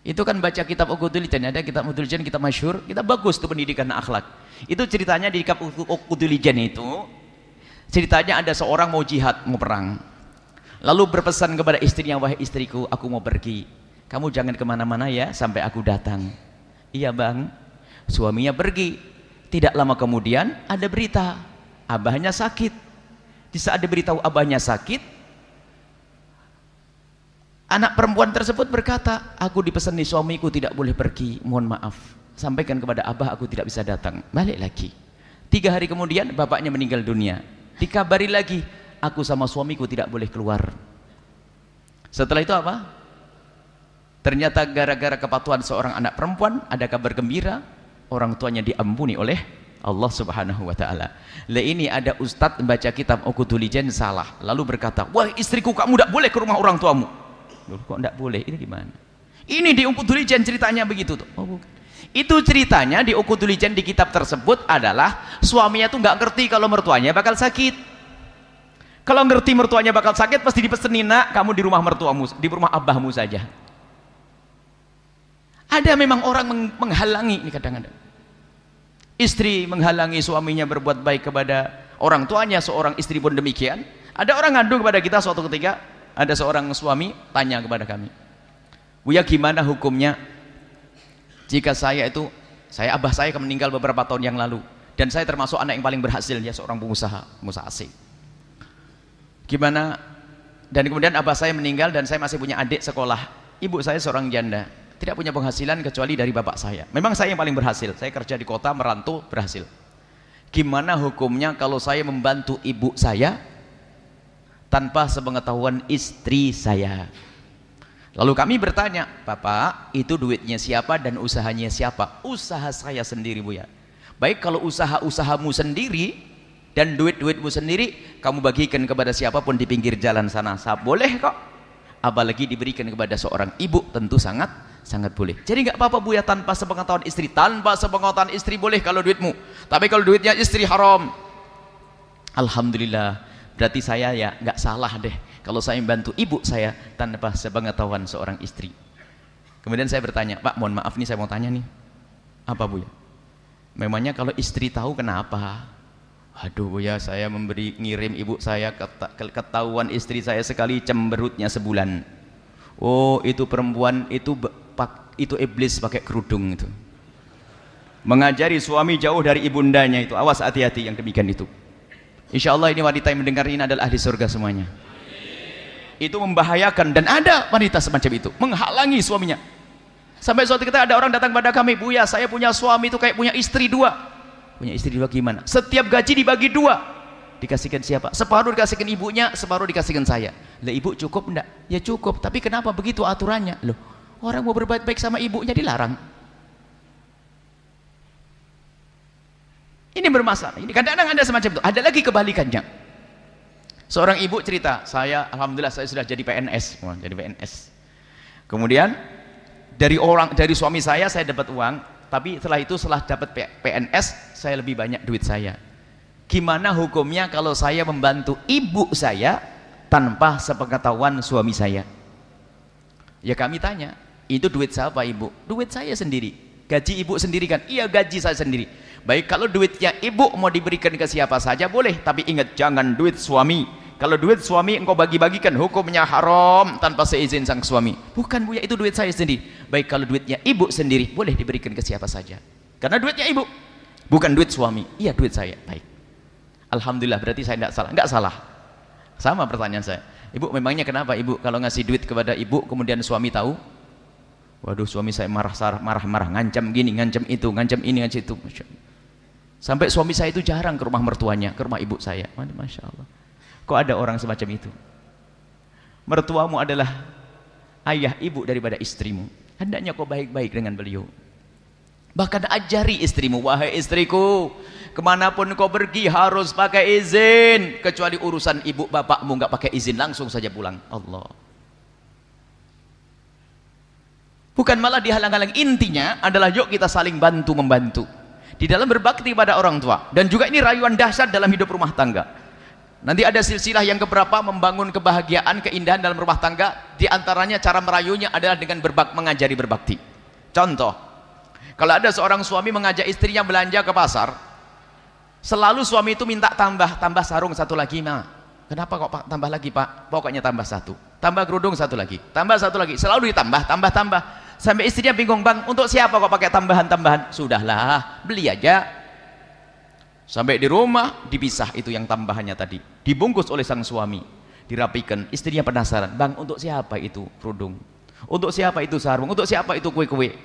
Itu kan baca kitab Uqdul Ijan, ada kitab Uqdul Ijan, kitab masyhur, kita bagus tuh pendidikan akhlak. Itu ceritanya di kitab Uqdul Ijan itu, ceritanya ada seorang mau jihad, mau perang. Lalu berpesan kepada istrinya, wahai istriku, aku mau pergi. Kamu jangan kemana-mana ya sampai aku datang. Iya bang. Suaminya pergi. Tidak lama kemudian ada berita abahnya sakit. Di saat diberitahu abahnya sakit, anak perempuan tersebut berkata, aku dipesani suamiku tidak boleh pergi, mohon maaf, sampaikan kepada abah aku tidak bisa datang. Balik lagi. 3 hari kemudian bapaknya meninggal dunia. Dikabari lagi, aku sama suamiku tidak boleh keluar. Setelah itu apa? Ternyata gara-gara kepatuhan seorang anak perempuan, ada kabar gembira, orang tuanya diampuni oleh Allah Subhanahu wa taala. Lah ini ada ustadz membaca kitab Uqdul Ijan salah, lalu berkata, "Wah, istriku kamu tidak boleh ke rumah orang tuamu." Loh, kok tidak boleh? Ini gimana? Ini di Uqdul Ijan ceritanya begitu tuh. Oh, bukan. Itu ceritanya di Uqdul Ijan di kitab tersebut adalah suaminya tuh nggak ngerti kalau mertuanya bakal sakit. Kalau ngerti mertuanya bakal sakit pasti dipesenin, nak, kamu di rumah mertuamu, di rumah abahmu saja. Ada memang orang menghalangi ini kadang-kadang. Istri menghalangi suaminya berbuat baik kepada orang tuanya, seorang istri pun demikian. Ada orang ngadu kepada kita suatu ketika, ada seorang suami tanya kepada kami, Buya, gimana hukumnya jika abah saya meninggal beberapa tahun yang lalu, dan saya termasuk anak yang paling berhasil, ya seorang pengusaha asing. Gimana? Dan kemudian abah saya meninggal dan saya masih punya adik sekolah. Ibu saya seorang janda, tidak punya penghasilan kecuali dari bapak saya. Memang saya yang paling berhasil, saya kerja di kota, merantau, berhasil. Gimana hukumnya kalau saya membantu ibu saya tanpa sepengetahuan istri saya? Lalu kami bertanya, Bapak, itu duitnya siapa dan usahanya siapa? Usaha saya sendiri, Buya. Baik, kalau usaha-usahamu sendiri dan duit-duitmu sendiri kamu bagikan kepada siapapun di pinggir jalan sana, boleh kok. Apalagi diberikan kepada seorang ibu, tentu sangat boleh. Jadi nggak apa-apa, Buya, tanpa sepengetahuan istri. Tanpa sepengetahuan istri boleh kalau duitmu. Tapi kalau duitnya istri haram, alhamdulillah, berarti saya ya nggak salah deh kalau saya membantu ibu saya tanpa sepengetahuan seorang istri. Kemudian saya bertanya, Pak, mohon maaf nih, saya mau tanya nih. Apa, Buya? Memangnya kalau istri tahu kenapa? Aduh, Buya, saya ngirim ibu saya, ketahuan istri saya sekali cemberutnya sebulan. Oh, itu perempuan, itu iblis pakai kerudung itu. Mengajari suami jauh dari ibundanya itu. Awas, hati-hati yang demikian itu. Insya Allah ini wanita yang mendengar ini adalah ahli surga semuanya. Itu membahayakan, dan ada wanita semacam itu menghalangi suaminya. Sampai suatu ketika ada orang datang pada kami, Buya, saya punya suami itu kayak punya istri dua. Punya istri dua gimana? Setiap gaji dibagi dua, dikasihkan siapa? Separuh dikasihkan ibunya, separuh dikasihkan saya. Lah, ibu cukup enggak? Ya cukup, tapi kenapa begitu aturannya? Loh, orang mau berbuat baik sama ibunya dilarang. Ini bermasalah. Ini kadang-kadang ada semacam itu. Ada lagi kebalikannya. Seorang ibu cerita, alhamdulillah saya sudah jadi PNS. Jadi PNS. Kemudian dari suami saya dapat uang, tapi setelah dapat PNS saya lebih banyak duit saya. Gimana hukumnya kalau saya membantu ibu saya tanpa sepengetahuan suami saya? Ya kami tanya, itu duit siapa, ibu? Duit saya sendiri. Gaji ibu sendiri kan? Iya, gaji saya sendiri. Baik, kalau duitnya ibu mau diberikan ke siapa saja boleh, tapi ingat, jangan duit suami. Kalau duit suami engkau bagi-bagikan, hukumnya haram tanpa seizin sang suami. Bukan, Buya, itu duit saya sendiri. Baik, kalau duitnya ibu sendiri boleh diberikan ke siapa saja, karena duitnya ibu, bukan duit suami. Iya, duit saya. Baik, alhamdulillah, berarti saya tidak salah. Enggak salah. Sama pertanyaan saya, Ibu, memangnya kenapa Ibu kalau ngasih duit kepada ibu kemudian suami tahu? Waduh, suami saya marah-marah, ngancam gini, ngancam itu, ngancam ini, ngancam itu. Sampai suami saya itu jarang ke rumah mertuanya, ke rumah ibu saya. Masya Allah. Kok ada orang semacam itu? Mertuamu adalah ayah ibu daripada istrimu. Hendaknya kau baik-baik dengan beliau. Bahkan ajari istrimu, wahai istriku, kemanapun kau pergi harus pakai izin, kecuali urusan ibu bapakmu nggak pakai izin, langsung saja pulang. Allah. Bukan malah dihalang-halang. Intinya adalah yuk kita saling bantu-membantu di dalam berbakti pada orang tua. Dan juga ini rayuan dahsyat dalam hidup rumah tangga. Nanti ada silsilah yang keberapa membangun kebahagiaan, keindahan dalam rumah tangga. Di antaranya cara merayunya adalah dengan mengajari berbakti. Contoh, kalau ada seorang suami mengajak istrinya belanja ke pasar, selalu suami itu minta tambah sarung satu lagi. Nah, kenapa kok Pak tambah lagi, Pak? Pokoknya tambah satu. Tambah kerudung satu lagi. Tambah satu lagi. Selalu ditambah, tambah. Sampai istrinya bingung, Bang, untuk siapa kok pakai tambahan-tambahan? Sudahlah, beli aja. Sampai di rumah dipisah itu yang tambahannya tadi, dibungkus oleh sang suami, dirapikan. Istrinya penasaran, Bang, untuk siapa itu kerudung? Untuk siapa itu sarung? Untuk siapa itu kue-kue?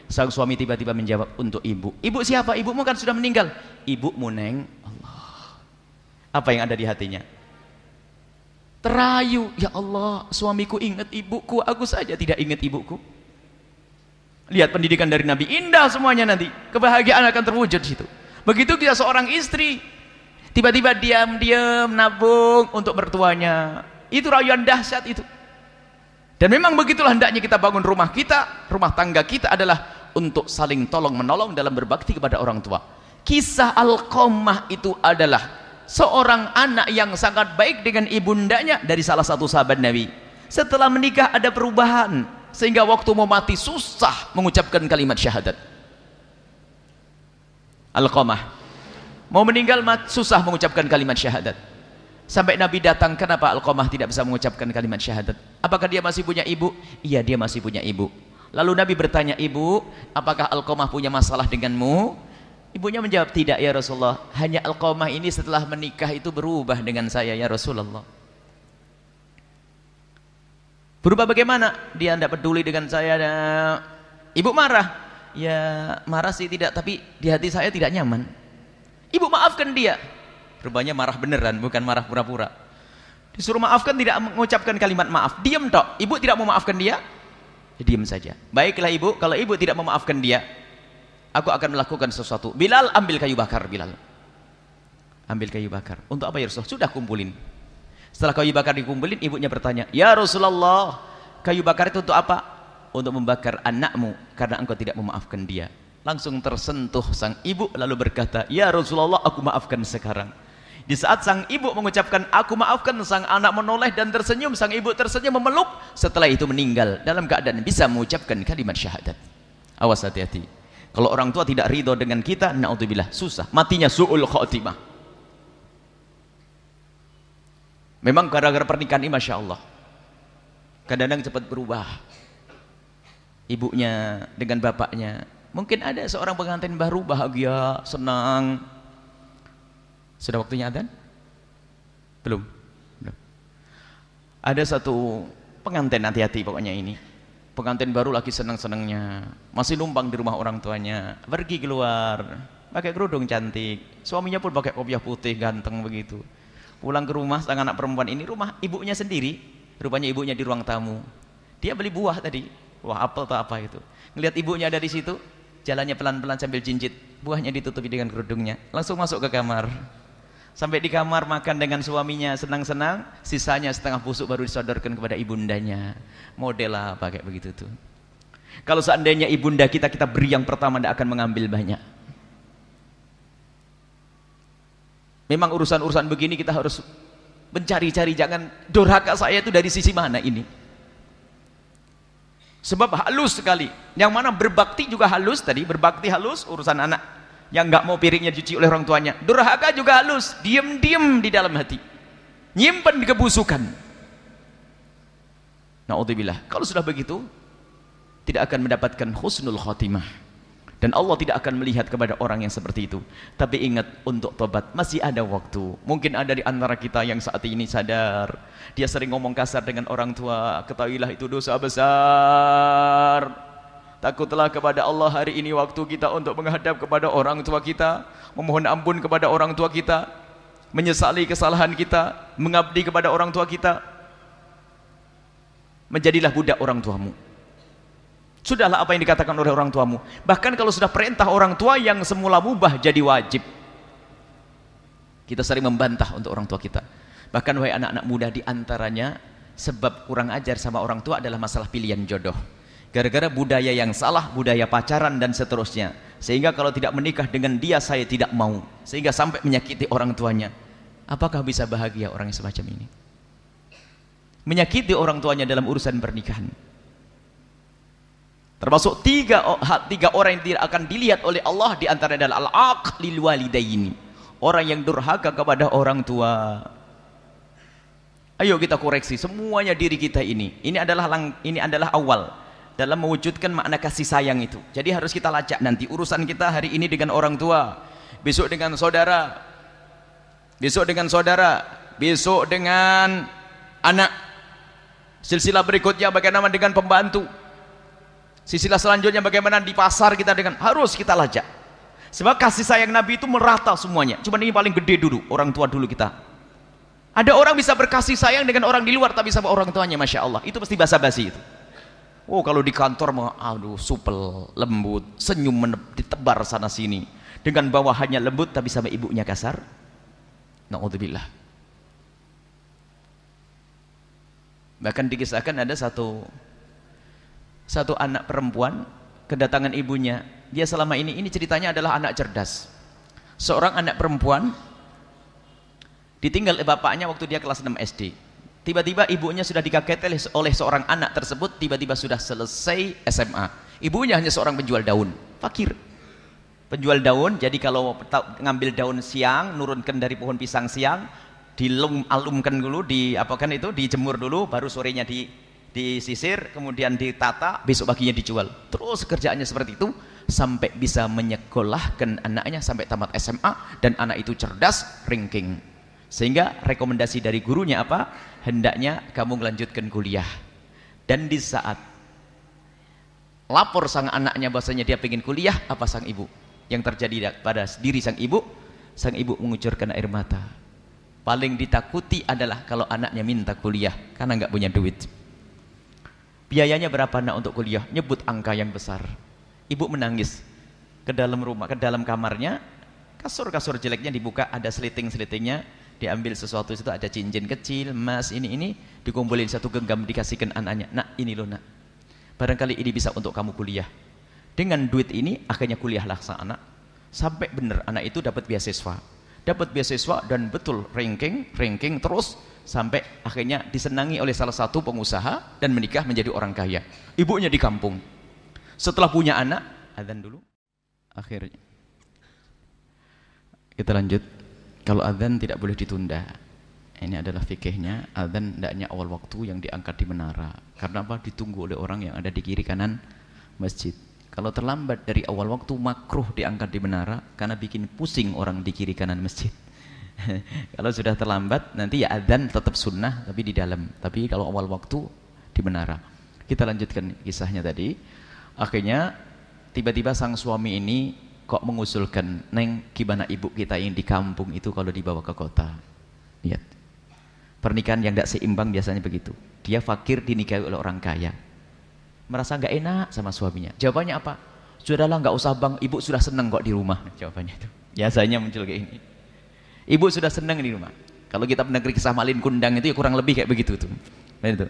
Sang suami tiba-tiba menjawab, untuk ibu. Ibu siapa? Ibumu kan sudah meninggal. Ibumu, Neng. Allah. Apa yang ada di hatinya? Terayu. Ya Allah, suamiku ingat ibuku, aku saja tidak ingat ibuku. Lihat pendidikan dari Nabi, indah semuanya nanti. Kebahagiaan akan terwujud di situ. Begitu dia seorang istri, tiba-tiba diam-diam nabung untuk mertuanya. Itu rayuan dahsyat itu. Dan memang begitulah hendaknya kita bangun rumah kita, rumah tangga kita adalah untuk saling tolong-menolong dalam berbakti kepada orang tua. Kisah Alqamah itu adalah seorang anak yang sangat baik dengan ibundanya dari salah satu sahabat Nabi. Setelah menikah ada perubahan, sehingga waktu mau mati susah mengucapkan kalimat syahadat. Alqamah mau meninggal susah mengucapkan kalimat syahadat. Sampai Nabi datang, kenapa Alqamah tidak bisa mengucapkan kalimat syahadat? Apakah dia masih punya ibu? Iya, dia masih punya ibu. Lalu Nabi bertanya, ibu, apakah Alqamah punya masalah denganmu? Ibunya menjawab, tidak ya Rasulullah, hanya Alqamah ini setelah menikah itu berubah dengan saya ya Rasulullah. Berubah bagaimana? Dia tidak peduli dengan saya. Ibu marah. Ya marah sih tidak, tapi di hati saya tidak nyaman. Ibu maafkan dia. Rupanya marah beneran, bukan marah pura-pura. Disuruh maafkan, tidak mengucapkan kalimat maaf. Diam tok. Ibu tidak mau maafkan dia, ya, diam saja. Baiklah ibu, kalau ibu tidak mau maafkan dia, aku akan melakukan sesuatu. Bilal, ambil kayu bakar. Bilal, ambil kayu bakar. Untuk apa ya Rasulullah? Sudah kumpulin. Setelah kayu bakar dikumpulin, ibunya bertanya, ya Rasulullah, kayu bakar itu untuk apa? Untuk membakar anakmu, karena engkau tidak memaafkan dia. Langsung tersentuh sang ibu, lalu berkata, ya Rasulullah, aku maafkan sekarang. Di saat sang ibu mengucapkan aku maafkan, sang anak menoleh dan tersenyum. Sang ibu tersenyum memeluk. Setelah itu meninggal dalam keadaan bisa mengucapkan kalimat syahadat. Awas, hati-hati. Kalau orang tua tidak ridho dengan kita, na'udzubillah, susah, matinya su'ul khotimah. Memang gara-gara pernikahan ini Masya Allah kadang-kadang cepat berubah ibunya dengan bapaknya. Mungkin ada seorang pengantin baru bahagia, senang. Sudah waktunya adzan? Belum? Belum. Ada satu pengantin, hati-hati pokoknya ini. Pengantin baru lagi senang-senangnya, masih numpang di rumah orang tuanya, pergi keluar, pakai kerudung cantik, suaminya pun pakai kopiah putih ganteng begitu. Pulang ke rumah sang anak perempuan ini, rumah ibunya sendiri, rupanya ibunya di ruang tamu. Dia beli buah tadi, buah apel atau apa itu. Ngelihat ibunya ada di situ, jalannya pelan-pelan sambil jinjit, buahnya ditutupi dengan kerudungnya, langsung masuk ke kamar. Sampai di kamar makan dengan suaminya senang-senang, sisanya setengah busuk baru disodorkan kepada ibundanya. Model apa kayak begitu tuh. Kalau seandainya ibunda kita beri yang pertama, tidak akan mengambil banyak. Memang urusan-urusan begini kita harus mencari-cari, jangan durhaka saya itu dari sisi mana ini. Sebab halus sekali. Yang mana berbakti juga halus tadi, berbakti halus, urusan anak yang nggak mau piringnya dicuci oleh orang tuanya. Durhaka juga halus, diam-diam di dalam hati, nyimpen kebusukan. Na'udzubillah. Kalau sudah begitu, tidak akan mendapatkan husnul khotimah, dan Allah tidak akan melihat kepada orang yang seperti itu. Tapi ingat, untuk tobat masih ada waktu. Mungkin ada di antara kita yang saat ini sadar dia sering ngomong kasar dengan orang tua, ketahuilah itu dosa besar. Takutlah kepada Allah hari ini waktu kita untuk menghadap kepada orang tua kita, memohon ampun kepada orang tua kita, menyesali kesalahan kita, mengabdi kepada orang tua kita. Menjadilah budak orang tuamu. Sudahlah apa yang dikatakan oleh orang tuamu. Bahkan kalau sudah perintah orang tua yang semula mubah jadi wajib, kita sering membantah untuk orang tua kita. Bahkan wahai anak-anak muda, di antaranya sebab kurang ajar sama orang tua adalah masalah pilihan jodoh. Gara-gara budaya yang salah, budaya pacaran dan seterusnya, sehingga kalau tidak menikah dengan dia saya tidak mau, sehingga sampai menyakiti orang tuanya. Apakah bisa bahagia orang yang semacam ini? Menyakiti orang tuanya dalam urusan pernikahan. Termasuk tiga orang yang tidak akan dilihat oleh Allah, di antara adalah al-aq lil walidaini, orang yang durhaka kepada orang tua. Ayo kita koreksi semuanya diri kita ini. Ini adalah awal dalam mewujudkan makna kasih sayang itu. Jadi harus kita lacak nanti urusan kita hari ini dengan orang tua, besok dengan saudara, besok dengan anak, silsilah berikutnya bagaimana dengan pembantu, silsilah selanjutnya bagaimana di pasar kita dengan, harus kita lacak. Sebab kasih sayang Nabi itu merata semuanya. Cuma ini paling gede dulu, orang tua dulu kita. Ada orang bisa berkasih sayang dengan orang di luar, tapi sama orang tuanya Masya Allah, itu pasti basa-basi itu. Oh, kalau di kantor aduh supel, lembut, senyum ditebar sana sini. Dengan bawahannya lembut tapi sama ibunya kasar. Na'udzubillah. Bahkan dikisahkan ada satu anak perempuan kedatangan ibunya. Dia selama ini ceritanya adalah anak cerdas. Seorang anak perempuan ditinggal bapaknya waktu dia kelas 6 SD. Tiba-tiba ibunya sudah dikageti oleh seorang anak tersebut, tiba-tiba sudah selesai SMA. Ibunya hanya seorang penjual daun, fakir. penjual daun. Jadi kalau ngambil daun siang, nurunkan dari pohon pisang siang, alumkan dulu, diapakan itu, dijemur dulu, baru sorenya disisir, kemudian ditata, besok paginya dijual. Terus kerjaannya seperti itu sampai bisa menyekolahkan anaknya sampai tamat SMA, dan anak itu cerdas, ranking. Sehingga rekomendasi dari gurunya apa? Hendaknya kamu melanjutkan kuliah. Dan di saat lapor sang anaknya bahasanya dia pengen kuliah, apa sang ibu? Yang terjadi pada diri sang ibu mengucurkan air mata. Paling ditakuti adalah kalau anaknya minta kuliah karena nggak punya duit. Biayanya berapa nak untuk kuliah? Nyebut angka yang besar. Ibu menangis ke dalam rumah, ke dalam kamarnya, kasur jeleknya dibuka, ada seliting-selitingnya, diambil sesuatu, itu ada cincin kecil, emas, ini dikumpulin satu genggam, dikasihkan anaknya. Nak, ini loh nak, barangkali ini bisa untuk kamu kuliah. Dengan duit ini akhirnya kuliahlah sang anak, sampai benar anak itu dapat beasiswa dan betul ranking terus sampai akhirnya disenangi oleh salah satu pengusaha dan menikah menjadi orang kaya. Ibunya di kampung. Setelah punya anak, adzan dulu. Akhirnya kita lanjut. Kalau adzan tidak boleh ditunda. Ini adalah fikihnya. Adzan hendaknya awal waktu yang diangkat di menara. Karena apa? Ditunggu oleh orang yang ada di kiri kanan masjid. Kalau terlambat dari awal waktu, makruh diangkat di menara karena bikin pusing orang di kiri kanan masjid. Kalau sudah terlambat, nanti ya adzan tetap sunnah tapi di dalam. Tapi kalau awal waktu di menara. Kita lanjutkan kisahnya tadi. Akhirnya tiba-tiba sang suami ini kok mengusulkan, "Neng, gimana ibu kita yang di kampung itu kalau dibawa ke kota?" Lihat, pernikahan yang tidak seimbang biasanya begitu. Dia fakir dinikahi oleh orang kaya, merasa nggak enak sama suaminya. Jawabannya apa? "Sudahlah, nggak usah bang, ibu sudah senang kok di rumah." Jawabannya itu biasanya muncul kayak ini. Ibu sudah senang di rumah. Kalau kita negeri kisah Malin Kundang itu ya kurang lebih kayak begitu tuh. Nah, itu.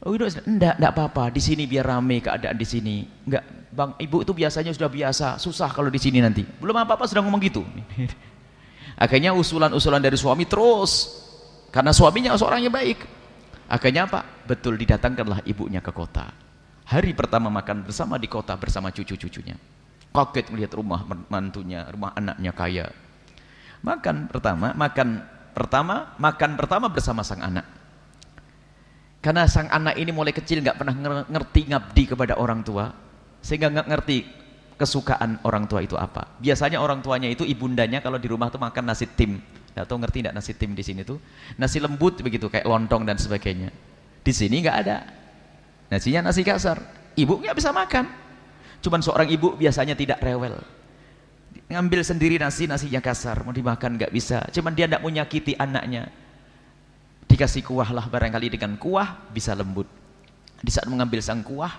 "Oh, itu enggak apa-apa, di sini biar rame keadaan di sini." "Enggak, bang, ibu itu biasanya sudah biasa, susah kalau di sini nanti." Belum apa-apa sudah ngomong gitu. Akhirnya usulan-usulan dari suami terus, karena suaminya seorang yang baik. Akhirnya apa? Betul, didatangkanlah ibunya ke kota. Hari pertama makan bersama di kota bersama cucu-cucunya. Kaget melihat rumah mantunya, rumah anaknya kaya. Makan pertama bersama sang anak. Karena sang anak ini mulai kecil nggak pernah ngerti ngabdi kepada orang tua, sehingga nggak ngerti kesukaan orang tua itu apa. Biasanya orang tuanya itu ibundanya kalau di rumah tuh makan nasi tim. Nggak tahu ngerti nggak nasi tim di sini tuh? Nasi lembut begitu, kayak lontong dan sebagainya. Di sini nggak ada. Nasinya nasi kasar. Ibu nggak bisa makan. Cuman seorang ibu biasanya tidak rewel. Ngambil sendiri nasinya kasar, mau dimakan nggak bisa. Cuman dia nggak mau nyakiti anaknya. Dikasih kuah lah, barangkali dengan kuah bisa lembut. Di saat mengambil sang kuah,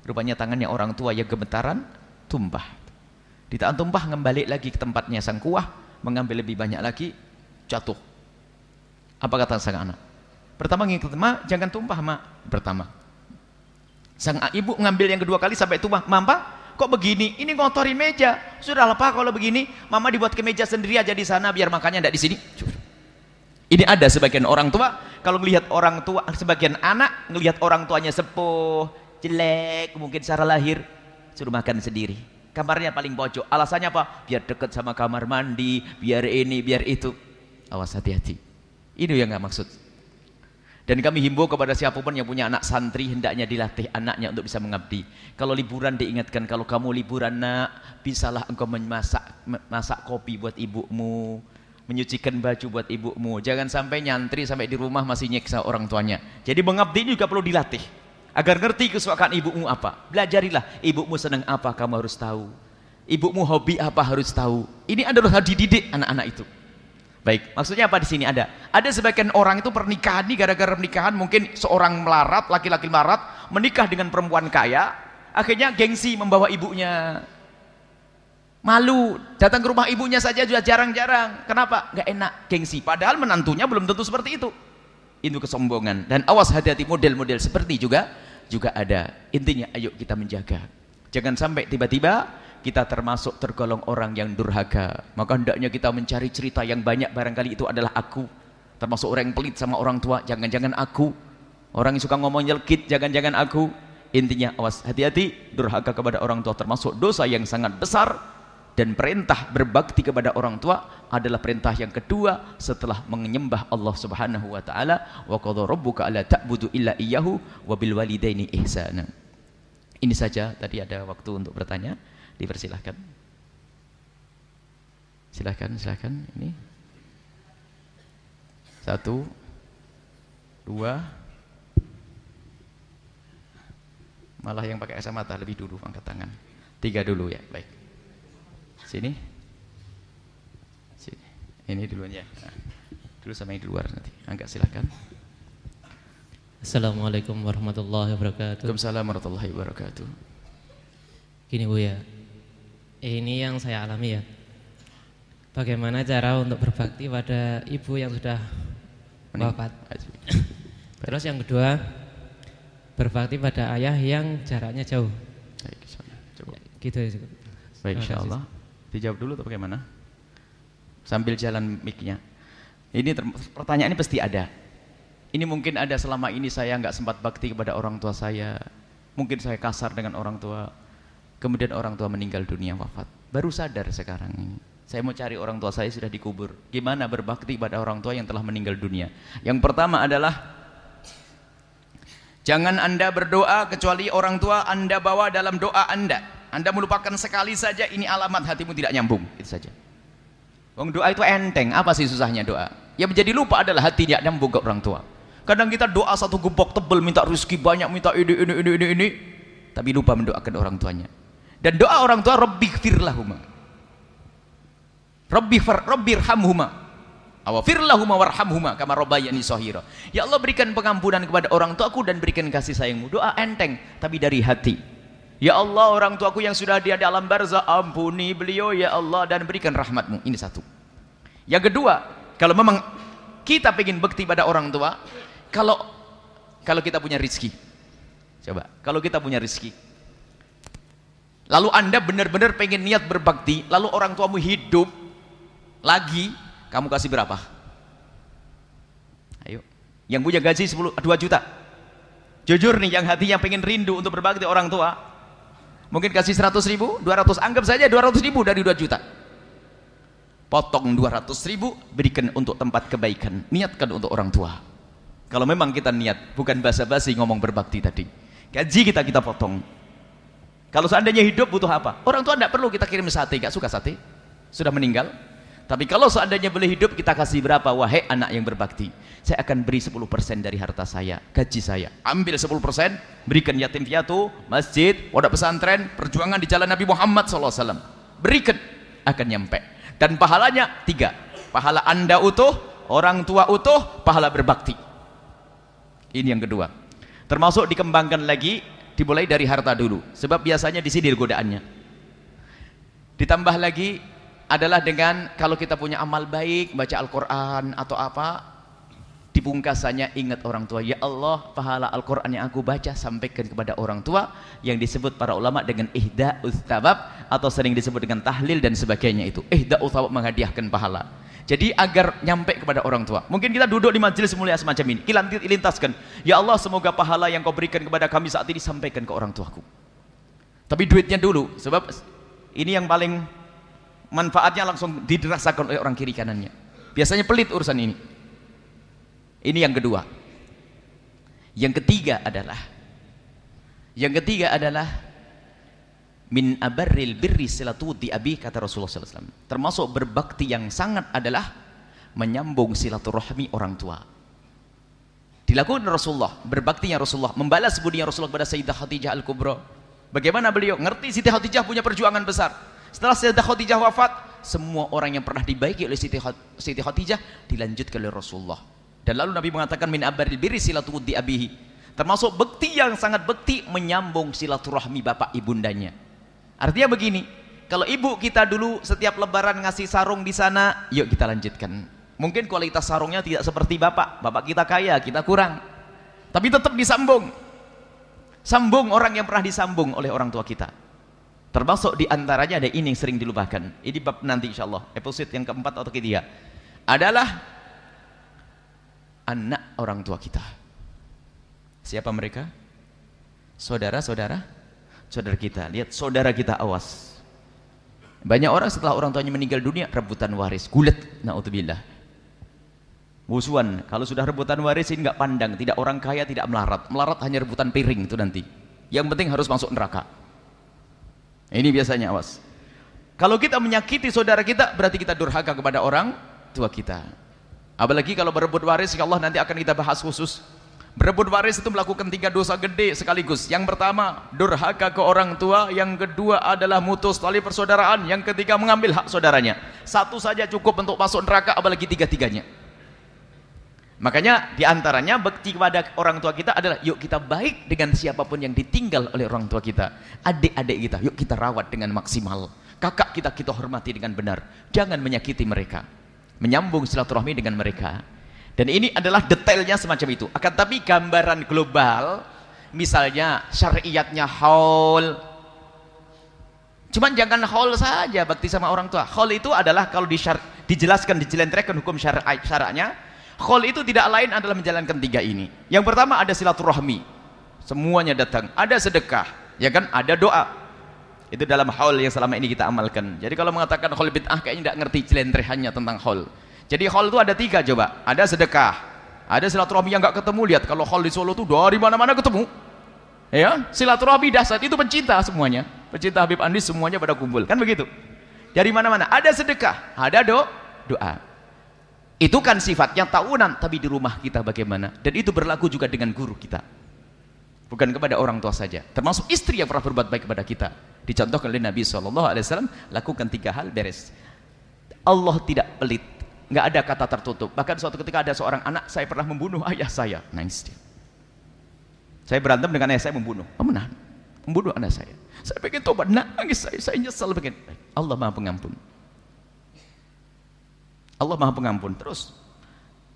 rupanya tangannya orang tua yang gemetaran, tumpah. Di saat tumpah, ngembalik lagi ke tempatnya sang kuah, mengambil lebih banyak lagi, jatuh. Apa kata sang anak? Pertama ngikut, "Ma, jangan tumpah, Ma." Pertama. Sang ibu ngambil yang kedua kali sampai tumpah. "Mama, kok begini? Ini ngotorin meja." "Sudahlah Pak, kalau begini, Mama dibuat ke meja sendiri aja di sana, biar makannya enggak di sini." Ini ada sebagian orang tua, kalau melihat orang tua, sebagian anak ngelihat orang tuanya sepuh, jelek, mungkin secara lahir, suruh makan sendiri. Kamarnya paling pojok. Alasannya apa? Biar dekat sama kamar mandi, biar ini, biar itu. Awas, hati-hati. Ini yang nggak maksud. Dan kami himbau kepada siapapun yang punya anak santri, hendaknya dilatih anaknya untuk bisa mengabdi. Kalau liburan diingatkan, kalau kamu liburan nak, bisalah engkau masak kopi buat ibumu, menyucikan baju buat ibumu. Jangan sampai nyantri sampai di rumah masih nyiksa orang tuanya. Jadi mengabdi juga perlu dilatih agar ngerti kesukaan ibumu apa. Belajarilah, ibumu senang apa kamu harus tahu. Ibumu hobi apa harus tahu. Ini adalah dididik anak-anak itu. Baik, maksudnya apa di sini ada? Ada sebagian orang itu pernikahan ini gara-gara pernikahan, mungkin seorang melarat, laki-laki melarat menikah dengan perempuan kaya, akhirnya gengsi membawa ibunya. Malu, datang ke rumah ibunya saja sudah jarang-jarang. Kenapa? Nggak enak, gengsi. Padahal menantunya belum tentu seperti itu. Itu kesombongan. Dan awas, hati-hati, model-model seperti juga ada. Intinya ayo kita menjaga. Jangan sampai tiba-tiba kita termasuk tergolong orang yang durhaka. Maka hendaknya kita mencari cerita yang banyak, barangkali itu adalah aku. Termasuk orang yang pelit sama orang tua, jangan-jangan aku. Orang yang suka ngomong nyelkit, jangan-jangan aku. Intinya awas, hati-hati, durhaka kepada orang tua termasuk dosa yang sangat besar. Dan perintah berbakti kepada orang tua adalah perintah yang kedua setelah menyembah Allah Subhanahu wa taala, wa qadha rabbuka alla ta'budu illa iyyahu wa bil walidaini ihsana. Ini saja, tadi ada waktu untuk bertanya, dipersilahkan. Silakan ini. 1 2 malah yang pakai kacamata lebih dulu angkat tangan. 3 dulu ya, baik. Sini. Ini dulunya. Nah, dulu sama yang di luar nanti. Angkat silakan. Assalamualaikum warahmatullahi wabarakatuh. Waalaikumsalam warahmatullahi wabarakatuh. Gini Bu ya, ini yang saya alami ya. Bagaimana cara untuk berbakti pada ibu yang sudah wafat. Terus yang kedua, berbakti pada ayah yang jaraknya jauh. Baik, coba. Gitu ya. Baik, insyaallah. Dijawab dulu atau bagaimana? Sambil jalan mic-nya. Ini pertanyaan ini pasti ada. Ini mungkin ada selama ini saya nggak sempat bakti kepada orang tua saya. Mungkin saya kasar dengan orang tua. Kemudian orang tua meninggal dunia, wafat. Baru sadar sekarang ini. Saya mau cari orang tua saya sudah dikubur. Gimana berbakti pada orang tua yang telah meninggal dunia? Yang pertama adalah jangan Anda berdoa kecuali orang tua Anda bawa dalam doa Anda. Anda melupakan sekali saja, ini alamat hatimu tidak nyambung. Itu saja. Wong doa itu enteng, apa sih susahnya doa? Yang menjadi lupa adalah hati tidak nyambung ke orang tua. Kadang kita doa satu gembok tebel, minta rezeki banyak, minta ini, tapi lupa mendoakan orang tuanya. Dan doa orang tua, Rabbighfir lahuma, Rabbirhamhuma, awafir lahuma warhamhuma kama rabbayani shaghira. Ya Allah, berikan pengampunan kepada orang tuaku dan berikan kasih sayangmu. Doa enteng tapi dari hati. Ya Allah, orang tuaku yang sudah di alam barzah, ampuni beliau ya Allah dan berikan rahmatmu. Ini satu. Yang kedua, kalau memang kita ingin bakti pada orang tua, kalau kita punya rezeki, coba, kalau kita punya rezeki, lalu Anda benar-benar pengen niat berbakti, lalu orang tuamu hidup lagi, kamu kasih berapa? Ayo, yang punya gaji 2 juta, jujur nih, yang hatinya pengen rindu untuk berbakti orang tua, mungkin kasih 100.000, 200, anggap saja 200.000 dari 2 juta. Potong 200.000, berikan untuk tempat kebaikan, niatkan untuk orang tua. Kalau memang kita niat, bukan basa-basi ngomong berbakti tadi. Gaji kita potong. Kalau seandainya hidup butuh apa? Orang tua tidak perlu kita kirim sate, gak suka sate, sudah meninggal. Tapi kalau seandainya boleh hidup, kita kasih berapa? Wahai anak yang berbakti, saya akan beri 10% dari harta saya, gaji saya. Ambil 10%, berikan yatim piatu, masjid, pondok pesantren, perjuangan di jalan Nabi Muhammad SAW. Berikan, akan nyampe. Dan pahalanya 3. Pahala Anda utuh, orang tua utuh, pahala berbakti. Ini yang kedua. Termasuk dikembangkan lagi, dimulai dari harta dulu. Sebab biasanya di sini godaannya. Ditambah lagi adalah dengan kalau kita punya amal baik, baca Al-Quran atau apa, dipungkasannya ingat orang tua. Ya Allah, pahala Al-Quran yang aku baca sampaikan kepada orang tua, yang disebut para ulama dengan ihda'us tsawab, atau sering disebut dengan tahlil dan sebagainya. Itu ihda'us tsawab, menghadiahkan pahala. Jadi agar nyampe kepada orang tua. Mungkin kita duduk di majelis mulia semacam ini, kita lintaskan, ya Allah, semoga pahala yang kau berikan kepada kami saat ini sampaikan ke orang tuaku. Tapi duitnya dulu, sebab ini yang paling manfaatnya langsung dirasakan oleh orang kiri kanannya. Biasanya pelit urusan ini. Ini yang kedua. Yang ketiga adalah min abarril birri silatu di abi, kata Rasulullah SAW. Termasuk berbakti yang sangat adalah menyambung silaturahmi orang tua. Dilakukan Rasulullah, berbaktinya Rasulullah, membalas budinya Rasulullah kepada Sayyidah Khadijah Al-Kubra. Bagaimana beliau ngerti Siti Khadijah punya perjuangan besar. Setelah Sayyidah Khadijah wafat, semua orang yang pernah dibaiki oleh Siti Khadijah dilanjutkan oleh Rasulullah. Dan lalu Nabi mengatakan min abaril birri silaturahmi abihi. Termasuk bekti yang sangat bekti, menyambung silaturahmi bapak ibundanya. Artinya begini, kalau ibu kita dulu setiap lebaran ngasih sarung di sana, yuk kita lanjutkan. Mungkin kualitas sarungnya tidak seperti bapak kita kaya, kita kurang. Tapi tetap disambung. Sambung orang yang pernah disambung oleh orang tua kita. Termasuk diantaranya ada ini yang sering dilupakan. Ini bab nanti insyaallah, episode yang keempat atau ketiga, adalah anak orang tua kita. Siapa mereka? Saudara kita. Lihat saudara kita, awas. Banyak orang setelah orang tuanya meninggal dunia rebutan waris, gulet, naudzubillah. Musuhan, kalau sudah rebutan waris ini nggak pandang, tidak orang kaya, tidak melarat. Melarat hanya rebutan piring itu nanti. Yang penting harus masuk neraka. Ini biasanya, awas. Kalau kita menyakiti saudara kita, berarti kita durhaka kepada orang tua kita. Apalagi kalau berebut waris, insya Allah nanti akan kita bahas khusus. Berebut waris itu melakukan 3 dosa gede sekaligus. Yang pertama, durhaka ke orang tua. Yang kedua adalah mutus tali persaudaraan. Yang ketiga, mengambil hak saudaranya. Satu saja cukup untuk masuk neraka, apalagi 3-tiganya. Makanya diantaranya bakti kepada orang tua kita adalah yuk kita baik dengan siapapun yang ditinggal oleh orang tua kita. Adik-adik kita, yuk kita rawat dengan maksimal. Kakak kita hormati dengan benar. Jangan menyakiti mereka. Menyambung silaturahmi dengan mereka. Dan ini adalah detailnya semacam itu. Akan tapi gambaran global, misalnya syariatnya haul. Cuman jangan haul saja bakti sama orang tua. Haul itu adalah kalau dijelaskan, dijelentrehkan hukum syara'nya, haul itu tidak lain adalah menjalankan 3 ini. Yang pertama ada silaturahmi. Semuanya datang. Ada sedekah, ya kan? Ada doa. Itu dalam haul yang selama ini kita amalkan. Jadi kalau mengatakan haul bid'ah kayaknya tidak ngerti jelentrehannya tentang haul. Jadi haul itu ada 3 coba. Ada sedekah, ada silaturahmi yang nggak ketemu. Lihat kalau haul di Solo tuh dari mana-mana ketemu. Ya, silaturahmi dahsyat itu pencinta semuanya. Pencinta Habib Andis semuanya pada kumpul. Kan begitu? Dari mana-mana. Ada sedekah, ada doa. Itu kan sifatnya tahunan, tapi di rumah kita bagaimana? Dan itu berlaku juga dengan guru kita. Bukan kepada orang tua saja. Termasuk istri yang pernah berbuat baik kepada kita. Dicontohkan oleh Nabi SAW, lakukan 3 hal beres. Allah tidak pelit. Nggak ada kata tertutup. Bahkan suatu ketika ada seorang anak, saya pernah membunuh ayah saya. Nangis dia. Saya berantem dengan ayah saya, membunuh. Membunuh anak saya. Saya pengen tobat, nangis saya nyesal pengen. Allah Maha Pengampun. Allah Maha Pengampun. Terus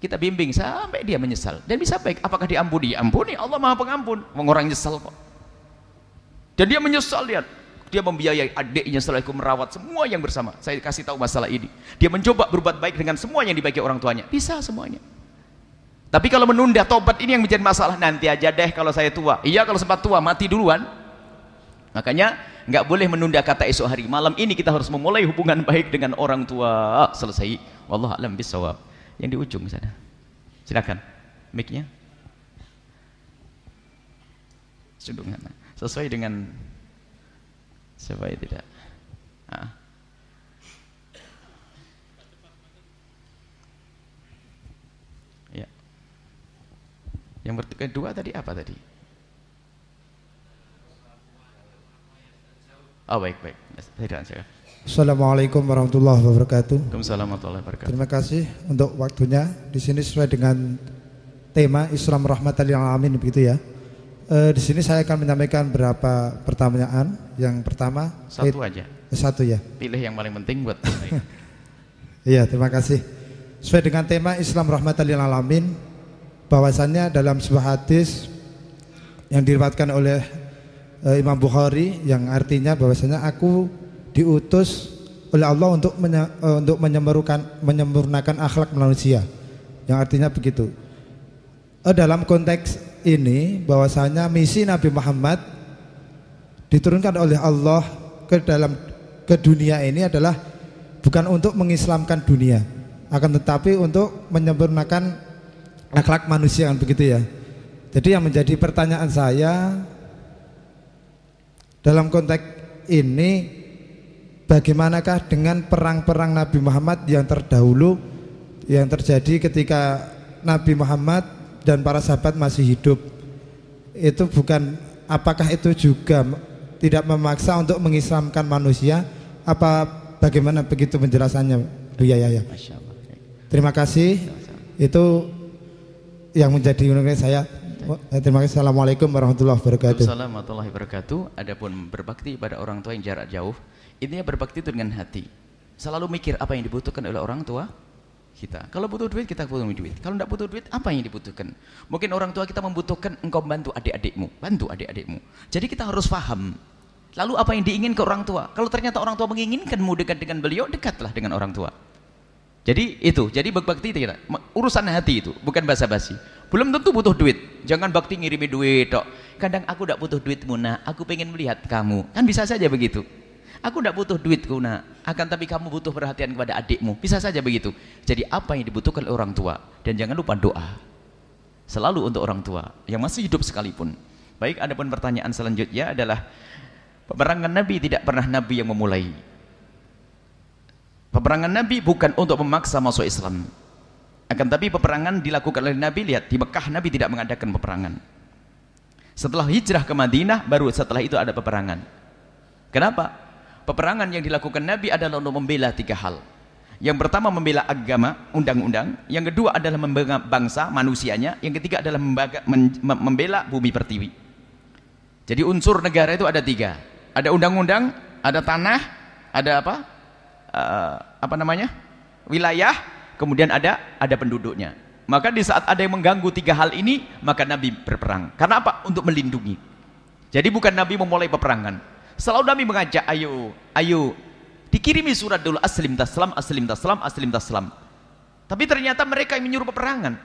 kita bimbing sampai dia menyesal. Dan bisa baik. Apakah diampuni? Ampuni. Allah Maha Pengampun. Orang nyesal kok. Dan dia menyesal, lihat. Dia membiayai adiknya setelah itu merawat semua yang bersama. Saya kasih tahu masalah ini. Dia mencoba berbuat baik dengan semua yang dibagi orang tuanya. Bisa semuanya. Tapi kalau menunda tobat ini yang menjadi masalah. Nanti aja deh kalau saya tua. Iya kalau sempat tua, mati duluan. Makanya nggak boleh menunda kata esok hari. Malam ini kita harus memulai hubungan baik dengan orang tua. Selesai. Wallahu a'lam bishawab. Yang di ujung sana. Silakan. Mic-nya. Sesuai dengan supaya tidak ya. Yang kedua tadi apa tadi? Oh baik. Assalamualaikum warahmatullahi wabarakatuh. Waalaikumsalam warahmatullahi wabarakatuh. Terima kasih untuk waktunya. Di sini sesuai dengan tema Islam rahmatan lil alamin begitu ya. Di sini saya akan menyampaikan beberapa pertanyaan. Yang pertama, satu aja. Satu ya. Pilih yang paling penting buat. Iya, terima kasih. Sesuai dengan tema Islam rahmatan lil alamin, bahwasannya dalam sebuah hadis yang diriwayatkan oleh Imam Bukhari yang artinya bahwasanya aku diutus oleh Allah untuk menyempurnakan akhlak manusia. Yang artinya begitu. Dalam konteks ini bahwasanya misi Nabi Muhammad diturunkan oleh Allah ke dunia ini adalah bukan untuk mengislamkan dunia, akan tetapi untuk menyempurnakan akhlak manusia, kan begitu ya. Jadi yang menjadi pertanyaan saya dalam konteks ini, bagaimanakah dengan perang-perang Nabi Muhammad yang terdahulu yang terjadi ketika Nabi Muhammad dan para sahabat masih hidup? Itu bukan, apakah itu juga tidak memaksa untuk mengislamkan manusia? Apa bagaimana begitu penjelasannya, Buya Yahya? Terima kasih. Itu yang menjadi undangan saya. Terima kasih. Assalamualaikum warahmatullahi wabarakatuh. Assalamualaikum warahmatullahi wabarakatuh. Adapun berbakti pada orang tua yang jarak jauh, intinya berbakti itu dengan hati. Selalu mikir apa yang dibutuhkan oleh orang tua kita. Kalau butuh duit, kita butuh duit. Kalau tidak butuh duit, apa yang dibutuhkan? Mungkin orang tua kita membutuhkan engkau bantu adik-adikmu, bantu adik-adikmu. Jadi kita harus paham. Lalu apa yang diinginkan orang tua? Kalau ternyata orang tua menginginkanmu dekat dengan beliau, dekatlah dengan orang tua. Jadi itu, jadi berbakti itu kita. Urusan hati itu, bukan basa-basi. Belum tentu butuh duit. Jangan bakti ngirimi duit tok. Kadang aku tidak butuh duitmu, nah, aku pengen melihat kamu. Kan bisa saja begitu. Aku tidak butuh duitku nak, akan tapi kamu butuh perhatian kepada adikmu. Bisa saja begitu. Jadi apa yang dibutuhkan oleh orang tua? Dan jangan lupa doa. Selalu untuk orang tua yang masih hidup sekalipun. Baik, adapun pertanyaan selanjutnya adalah peperangan Nabi tidak pernah Nabi yang memulai. Peperangan Nabi bukan untuk memaksa masuk Islam. Akan tapi peperangan dilakukan oleh Nabi. Lihat, di Mekah Nabi tidak mengadakan peperangan. Setelah hijrah ke Madinah, baru setelah itu ada peperangan. Kenapa? Peperangan yang dilakukan Nabi adalah untuk membela 3 hal. Yang pertama membela agama, undang-undang. Yang kedua adalah membela bangsa, manusianya. Yang ketiga adalah membela bumi pertiwi. Jadi unsur negara itu ada 3. Ada undang-undang, ada tanah, ada wilayah, kemudian ada penduduknya. Maka di saat ada yang mengganggu 3 hal ini, maka Nabi berperang. Karena apa? Untuk melindungi. Jadi bukan Nabi memulai peperangan. Selalu Nabi mengajak, ayo, dikirimi surat dulu, aslim taslam, aslim taslam, aslim taslam. Tapi ternyata mereka yang menyuruh peperangan.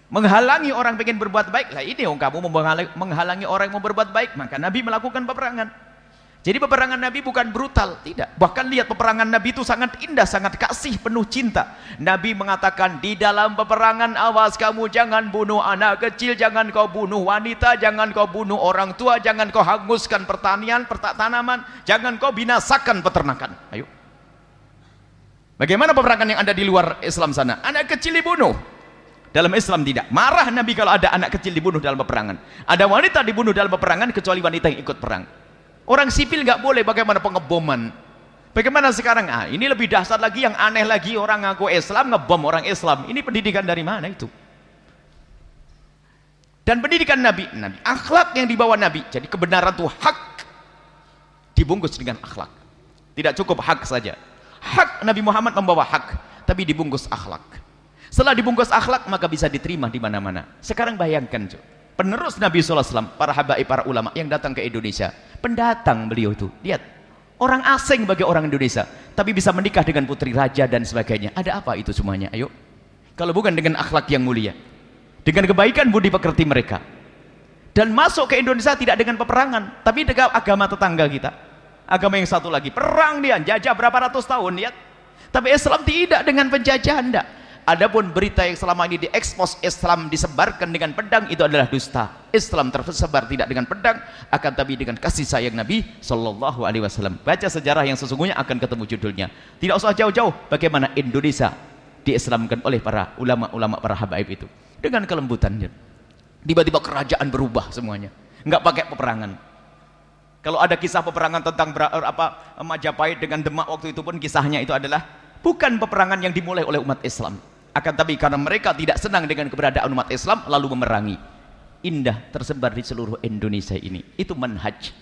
Menghalangi orang pengen berbuat baik. Lah ini kamu menghalangi orang yang mau berbuat baik, maka Nabi melakukan peperangan. Jadi peperangan Nabi bukan brutal, tidak. Bahkan lihat peperangan Nabi itu sangat indah, sangat kasih, penuh cinta. Nabi mengatakan, di dalam peperangan awas kamu jangan bunuh anak kecil, jangan kau bunuh wanita, jangan kau bunuh orang tua, jangan kau hanguskan pertanian, tanaman, jangan kau binasakan peternakan. Ayo. Bagaimana peperangan yang ada di luar Islam sana? Anak kecil dibunuh. Dalam Islam tidak. Marah Nabi kalau ada anak kecil dibunuh dalam peperangan. Ada wanita dibunuh dalam peperangan kecuali wanita yang ikut perang. Orang sipil nggak boleh. Bagaimana pengeboman? Bagaimana sekarang? Ini lebih dahsyat lagi, yang aneh lagi, orang ngaku Islam ngebom orang Islam. Ini pendidikan dari mana itu? Dan pendidikan Nabi, akhlak yang dibawa Nabi. Jadi kebenaran itu hak dibungkus dengan akhlak. Tidak cukup hak saja. Hak Nabi Muhammad membawa hak, tapi dibungkus akhlak. Setelah dibungkus akhlak, maka bisa diterima di mana-mana. Sekarang bayangkan, penerus Nabi SAW, para habaib, para ulama yang datang ke Indonesia, pendatang beliau itu, lihat, orang asing bagi orang Indonesia, tapi bisa menikah dengan putri raja dan sebagainya. Ada apa itu semuanya? Ayo, kalau bukan dengan akhlak yang mulia, dengan kebaikan budi pekerti mereka. Dan masuk ke Indonesia tidak dengan peperangan, tapi dengan agama tetangga kita, agama yang satu lagi, perang dia, jajah berapa ratus tahun, lihat. Tapi Islam tidak dengan penjajahan, tidak. Adapun berita yang selama ini diekspos Islam disebarkan dengan pedang, itu adalah dusta. Islam tersebar tidak dengan pedang, akan tapi dengan kasih sayang Nabi Sallallahu Alaihi Wasallam. Baca sejarah yang sesungguhnya akan ketemu judulnya. Tidak usah jauh-jauh bagaimana Indonesia diislamkan oleh para ulama-ulama, para habaib itu dengan kelembutannya. Tiba-tiba kerajaan berubah semuanya, nggak pakai peperangan. Kalau ada kisah peperangan tentang Majapahit dengan Demak waktu itu pun kisahnya itu adalah bukan peperangan yang dimulai oleh umat Islam. Akan tapi karena mereka tidak senang dengan keberadaan umat Islam, lalu memerangi. Indah tersebar di seluruh Indonesia ini. Itu manhaj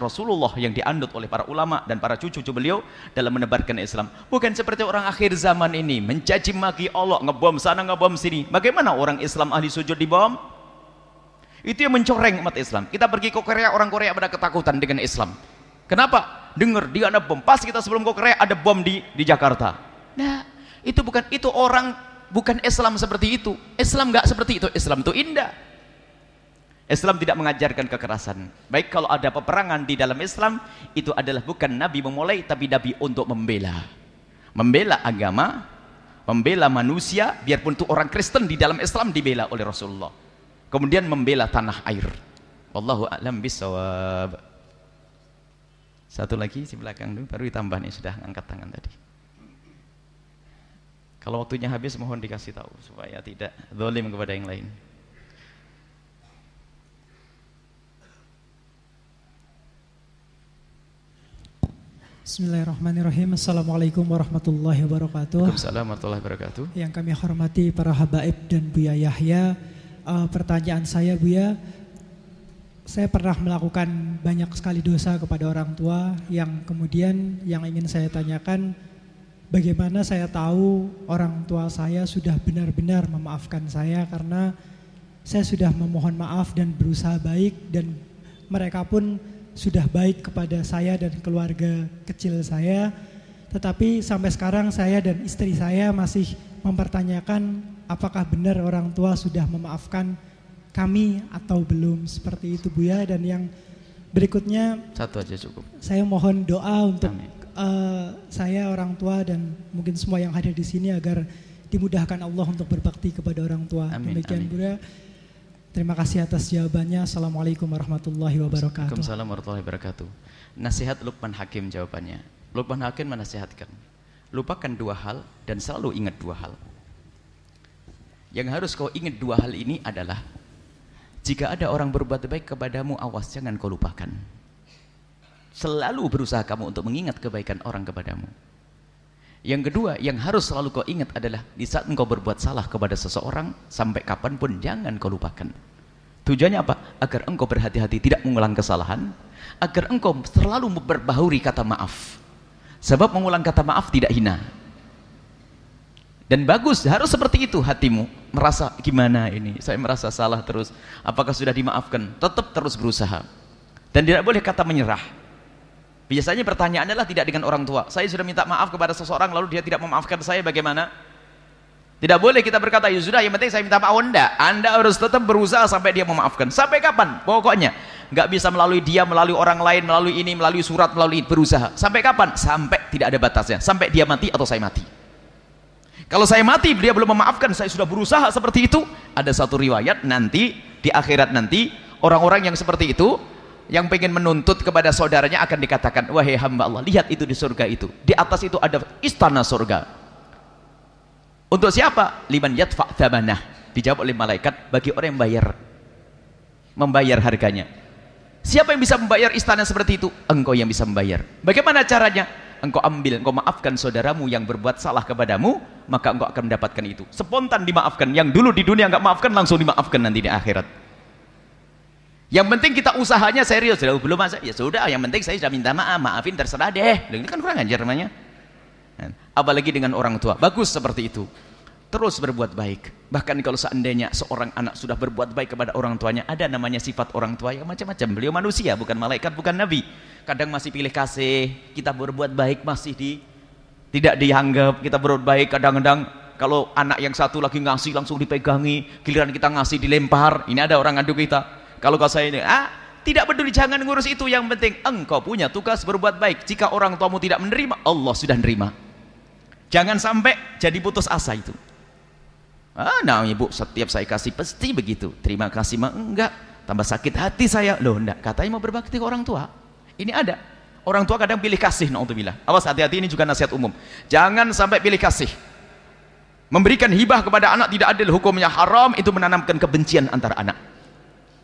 Rasulullah yang dianut oleh para ulama dan para cucu-cucu beliau dalam menebarkan Islam. Bukan seperti orang akhir zaman ini mencaci maki Allah, ngebom sana ngebom sini. Bagaimana orang Islam ahli sujud dibom? Itu yang mencoreng umat Islam. Kita pergi ke Korea, orang Korea pada ketakutan dengan Islam. Kenapa? Dengar dia ada bom. Pas kita sebelum ke Korea ada bom di Jakarta. Nah, itu orang bukan Islam seperti itu. Islam nggak seperti itu. Islam itu indah. Islam tidak mengajarkan kekerasan. Baik, kalau ada peperangan di dalam Islam, itu adalah bukan Nabi memulai, tapi Nabi untuk membela agama, membela manusia. Biarpun itu orang Kristen di dalam Islam dibela oleh Rasulullah. Kemudian membela tanah air. Wallahu a'lam bishawab. Satu lagi di belakang dulu, baru ditambah nih, sudah angkat tangan tadi. Kalau waktunya habis mohon dikasih tahu supaya tidak zalim kepada yang lain. Bismillahirrahmanirrahim. Assalamualaikum warahmatullahi wabarakatuh. Waalaikumsalam warahmatullahi wabarakatuh. Yang kami hormati para habaib dan Buya Yahya, pertanyaan saya Buya, saya pernah melakukan banyak sekali dosa kepada orang tua, yang kemudian yang ingin saya tanyakan, bagaimana saya tahu orang tua saya sudah benar-benar memaafkan saya, karena saya sudah memohon maaf dan berusaha baik, dan mereka pun sudah baik kepada saya dan keluarga kecil saya. Tetapi sampai sekarang saya dan istri saya masih mempertanyakan apakah benar orang tua sudah memaafkan kami atau belum, seperti itu Buya. Dan yang Berikutnya Satu aja cukup. saya mohon doa untuk Amin. saya, orang tua, dan mungkin semua yang hadir di sini agar dimudahkan Allah untuk berbakti kepada orang tua. Amin, Demikian amin. Buya. Terima kasih atas jawabannya. Assalamualaikum warahmatullahi wabarakatuh. Waalaikumsalam warahmatullahi wabarakatuh. Nasihat Luqman Hakim jawabannya. Luqman Hakim menasihatkan, lupakan dua hal dan selalu ingat dua hal. Yang harus kau ingat dua hal ini adalah, jika ada orang berbuat baik kepadamu, awas jangan kau lupakan. Selalu berusaha kamu untuk mengingat kebaikan orang kepadamu. Yang kedua, yang harus selalu kau ingat adalah di saat engkau berbuat salah kepada seseorang, sampai kapanpun jangan kau lupakan. Tujuannya apa? Agar engkau berhati-hati tidak mengulang kesalahan, agar engkau selalu berbahauri kata maaf. Sebab mengulang kata maaf tidak hina. Dan bagus, harus seperti itu hatimu. Merasa gimana ini, saya merasa salah terus, apakah sudah dimaafkan? Tetap terus berusaha. Dan tidak boleh kata menyerah. Biasanya pertanyaan adalah tidak dengan orang tua. Saya sudah minta maaf kepada seseorang lalu dia tidak memaafkan saya, bagaimana? Tidak boleh kita berkata, ya sudah yang penting saya minta maaf. Enggak, Anda harus tetap berusaha sampai dia memaafkan. Sampai kapan? Pokoknya nggak bisa melalui dia, melalui orang lain, melalui ini, melalui surat, melalui berusaha. Sampai kapan? Sampai tidak ada batasnya. Sampai dia mati atau saya mati. Kalau saya mati, dia belum memaafkan, saya sudah berusaha seperti itu. Ada satu riwayat nanti di akhirat nanti, orang-orang yang seperti itu yang pengen menuntut kepada saudaranya akan dikatakan, wahai hamba Allah, lihat itu di surga itu, di atas itu ada istana surga. Untuk siapa? Liman yadfa' thamanah. Dijawab oleh malaikat, bagi orang yang membayar harganya. Siapa yang bisa membayar istana seperti itu? Engkau yang bisa membayar. Bagaimana caranya? Engkau ambil, engkau maafkan saudaramu yang berbuat salah kepadamu, maka engkau akan mendapatkan itu. Spontan dimaafkan. Yang dulu di dunia enggak maafkan, langsung dimaafkan nanti di akhirat. Yang penting kita usahanya serius. Belum masa, ya sudah, yang penting saya sudah minta maaf, maafin terserah deh. Ini kan kurang ajar namanya. Apalagi dengan orang tua, bagus seperti itu. Terus berbuat baik. Bahkan kalau seandainya seorang anak sudah berbuat baik kepada orang tuanya, ada namanya sifat orang tua yang macam-macam. Beliau manusia, bukan malaikat, bukan nabi. Kadang masih pilih kasih, kita berbuat baik masih tidak dianggap. Kita berbuat baik kadang-kadang kalau anak yang satu lagi ngasih langsung dipegangi, giliran kita ngasih dilempar. Ini ada orang ngadu kita. Kalau saya ini, tidak peduli, jangan ngurus itu. Yang penting engkau punya tugas berbuat baik. Jika orang tuamu tidak menerima, Allah sudah menerima. Jangan sampai jadi putus asa itu. Nah ibu, setiap saya kasih pasti begitu. Terima kasih mah enggak, tambah sakit hati saya. Loh enggak, katanya mau berbakti ke orang tua. Ini ada. Orang tua kadang pilih kasih, na'udzubillah. Awas, hati-hati, ini juga nasihat umum. Jangan sampai pilih kasih. Memberikan hibah kepada anak tidak adil, hukumnya haram, itu menanamkan kebencian antara anak.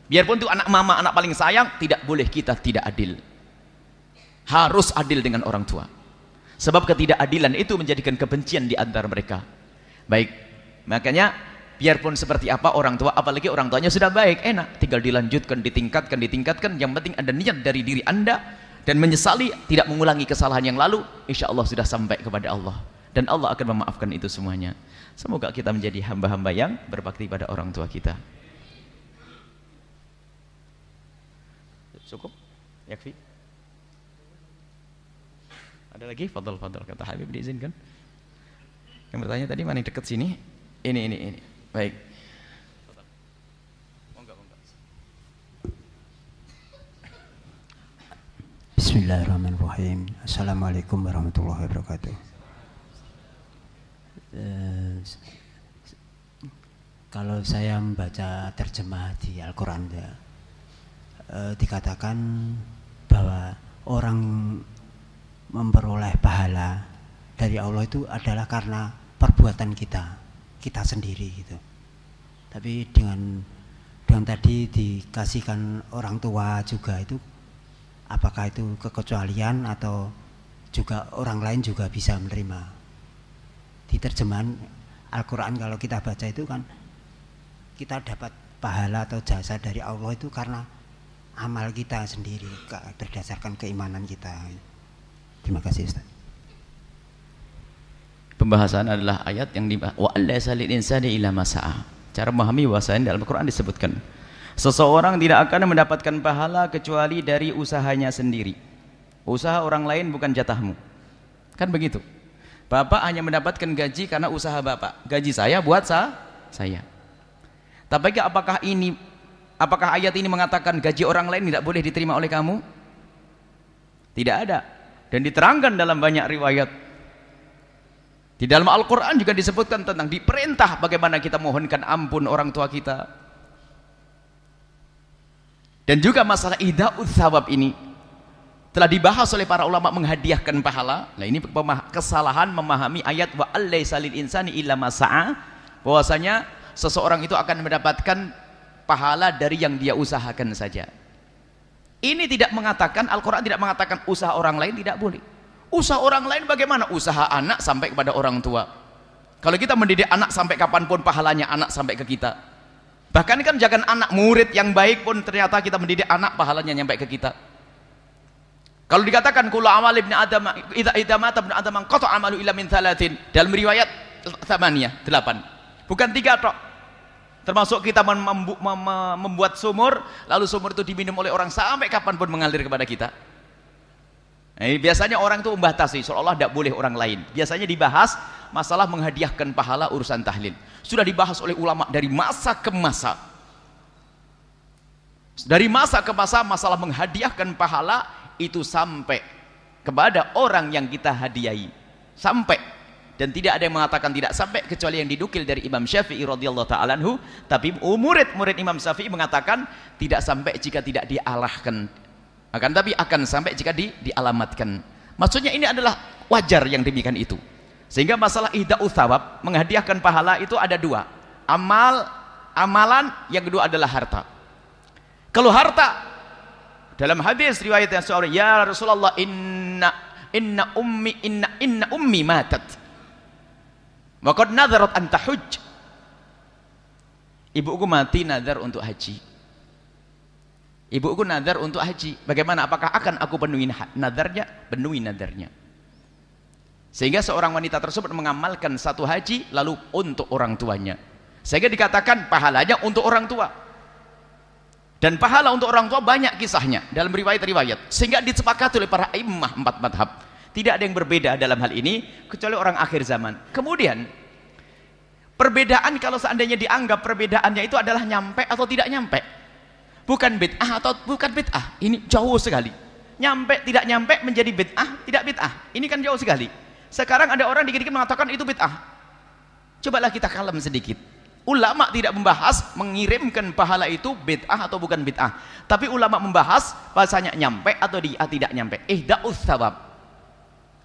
Biarpun itu anak mama, anak paling sayang, tidak boleh kita tidak adil. Harus adil dengan orang tua. Sebab ketidakadilan itu menjadikan kebencian di antara mereka. Baik, makanya biarpun seperti apa orang tua, apalagi orang tuanya sudah baik, enak, tinggal dilanjutkan, ditingkatkan. Yang penting ada niat dari diri Anda dan menyesali, tidak mengulangi kesalahan yang lalu. Insya Allah sudah sampai kepada Allah, dan Allah akan memaafkan itu semuanya. Semoga kita menjadi hamba-hamba yang berbakti pada orang tua kita. Cukup? Yakfi? Ada lagi? Fadal, kata Habib, diizinkan. Yang bertanya tadi mana, yang dekat sini? Ini. Baik. Bismillahirrahmanirrahim. Assalamualaikum warahmatullahi wabarakatuh. Kalau saya membaca terjemah di Al-Quran, dikatakan bahwa orang memperoleh pahala dari Allah itu adalah karena perbuatan kita sendiri gitu. Tapi dengan tadi dikasihkan orang tua juga, itu apakah itu kekecualian atau juga orang lain juga bisa menerima? Di terjemahan Al-Quran kalau kita baca itu kan kita dapat pahala atau jasa dari Allah itu karena amal kita sendiri, berdasarkan keimanan kita. Terima kasih Ustaz. Pembahasan adalah ayat yang dibahas, wa allaisa lil insani illa ma sa'a. Cara memahami bahwasanya dalam Al-Qur'an disebutkan seseorang tidak akan mendapatkan pahala kecuali dari usahanya sendiri. Usaha orang lain bukan jatahmu. Kan begitu. Bapak hanya mendapatkan gaji karena usaha Bapak. Gaji saya buat saya. Tapi apakah ini Apakah ayat ini mengatakan gaji orang lain tidak boleh diterima oleh kamu? Tidak ada. Dan diterangkan dalam banyak riwayat. Di dalam Al-Quran juga disebutkan tentang diperintah bagaimana kita mohonkan ampun orang tua kita. Dan juga masalah ida'ud thawab ini telah dibahas oleh para ulama menghadiahkan pahala. Nah, ini kesalahan memahami ayat wa allaisa lil insani illa ma sa'a, bahwasanya seseorang itu akan mendapatkan pahala dari yang dia usahakan saja. Ini tidak mengatakan, Al-Quran tidak mengatakan usaha orang lain tidak boleh. Usaha orang lain bagaimana? Usaha anak sampai kepada orang tua. Kalau kita mendidik anak sampai kapanpun pahalanya anak sampai ke kita. Bahkan kan jangan anak murid yang baik pun ternyata kita mendidik anak pahalanya nyampe ke kita. Kalau dikatakan kullu amal ibni adam idza mata ibnu adam qata amalu illa min thalathin, dalam riwayat 8, bukan 3 tok. Termasuk kita membuat sumur, lalu sumur itu diminum oleh orang sampai kapanpun mengalir kepada kita. Biasanya orang itu membatasi, seolah-olah tidak boleh orang lain. Biasanya dibahas masalah menghadiahkan pahala urusan tahlil. Sudah dibahas oleh ulama dari masa ke masa. Dari masa ke masa masalah menghadiahkan pahala itu sampai kepada orang yang kita hadiahi. Sampai. Dan tidak ada yang mengatakan tidak sampai kecuali yang didukil dari Imam Syafi'i radhiyallahu ta'ala anhu. Tapi murid-murid Imam Syafi'i mengatakan tidak sampai jika tidak dialahkan. Akan tapi akan sampai jika dialamatkan. Maksudnya ini adalah wajar yang demikian itu. Sehingga masalah ihda'u thawab, menghadiahkan pahala itu ada 2. Amalan, yang kedua adalah harta. Kalau harta, dalam hadis riwayat yang seorang, ya Rasulullah inna ummi matat wa qad nadharat an tahujj. Ibuku mati nazar untuk haji. Ibuku nazar untuk haji. Bagaimana? Apakah akan aku penuhi nazarnya? Penuhi nazarnya. Sehingga seorang wanita tersebut mengamalkan satu haji lalu untuk orang tuanya. Sehingga dikatakan pahalanya untuk orang tua. Dan pahala untuk orang tua banyak kisahnya dalam riwayat-riwayat. Sehingga disepakati oleh para imam 4 madhab. Tidak ada yang berbeda dalam hal ini kecuali orang akhir zaman. Kemudian perbedaan kalau seandainya dianggap perbedaannya itu adalah nyampe atau tidak nyampe. Bukan bid'ah atau bukan bid'ah, ini jauh sekali. Nyampe tidak nyampe menjadi bid'ah tidak bid'ah, ini kan jauh sekali. Sekarang ada orang dikit-dikit mengatakan itu bid'ah. Cobalah kita kalem sedikit. Ulama tidak membahas mengirimkan pahala itu bid'ah atau bukan bid'ah, tapi ulama membahas bahasanya nyampe atau tidak nyampe. Ihda'us thawab,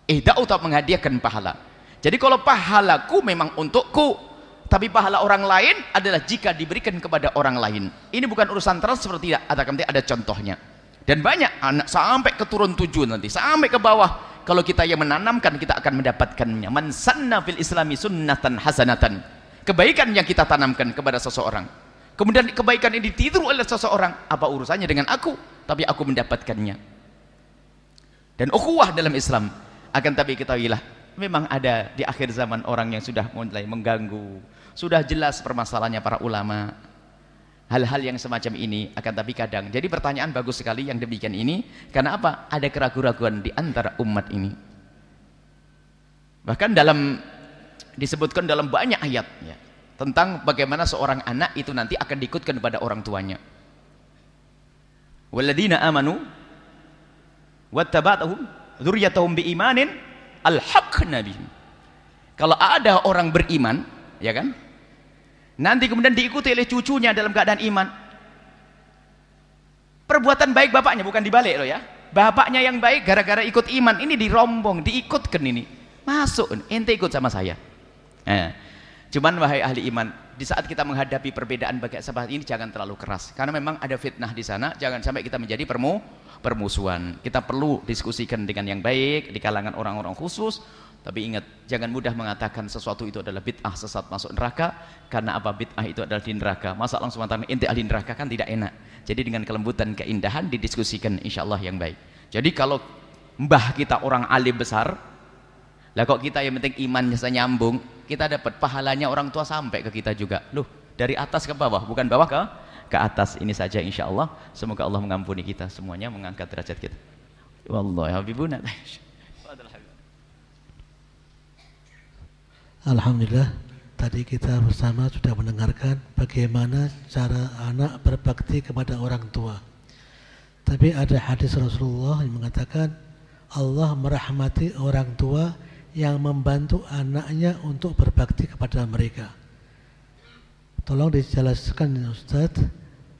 ihda'u thawab, menghadiahkan pahala. Jadi kalau pahalaku memang untukku, tapi pahala orang lain adalah jika diberikan kepada orang lain. Ini bukan urusan transfer, tidak. Ada contohnya. Dan banyak anak sampai ke turun 7 nanti, sampai ke bawah. Kalau kita yang menanamkan, kita akan mendapatkannya. Man sanna fil islami sunnatan hasanatan. Kebaikan yang kita tanamkan kepada seseorang. Kemudian kebaikan ini ditiru oleh seseorang. Apa urusannya dengan aku? Tapi aku mendapatkannya. Dan ukhuwah dalam Islam. Akan tapi ketahuilah, memang ada di akhir zaman orang yang sudah mulai mengganggu. Sudah jelas permasalahannya para ulama. Hal-hal yang semacam ini akan tapi kadang. Jadi pertanyaan bagus sekali yang demikian ini. Karena apa? Ada keraguan-keraguan di antara umat ini. Bahkan disebutkan dalam banyak ayat ya, tentang bagaimana seorang anak itu nanti akan diikutkan kepada orang tuanya. Walladzina amanu wattaba'atuhum dzurriyyatuhum biimanin alhaqna bihim. Kalau ada orang beriman, ya kan? Nanti kemudian diikuti oleh cucunya dalam keadaan iman. Perbuatan baik bapaknya, bukan dibalik loh ya. Bapaknya yang baik gara-gara ikut iman, ini dirombong, diikutkan ini. Masuk, ente ikut sama saya. Cuman wahai ahli iman, di saat kita menghadapi perbedaan bagi sahabat ini jangan terlalu keras. Karena memang ada fitnah di sana, jangan sampai kita menjadi permusuhan. Kita perlu diskusikan dengan yang baik di kalangan orang-orang khusus. Tapi ingat, jangan mudah mengatakan sesuatu itu adalah bid'ah, sesat, masuk neraka. Karena apa? Bid'ah itu adalah di neraka. Masa langsung mengatakan ente ahli neraka, kan tidak enak. Jadi dengan kelembutan, keindahan didiskusikan, insya Allah yang baik. Jadi kalau mbah kita orang alim besar, lah kok kita yang penting imannya nyambung, kita dapat pahalanya orang tua sampai ke kita juga. Loh, dari atas ke bawah, bukan bawah ke atas. Ini saja insya Allah. Semoga Allah mengampuni kita semuanya, mengangkat derajat kita. Wallahi habibuna. Alhamdulillah, tadi kita bersama sudah mendengarkan bagaimana cara anak berbakti kepada orang tua. Tapi ada hadis Rasulullah yang mengatakan Allah merahmati orang tua yang membantu anaknya untuk berbakti kepada mereka. Tolong dijelaskan Ustaz,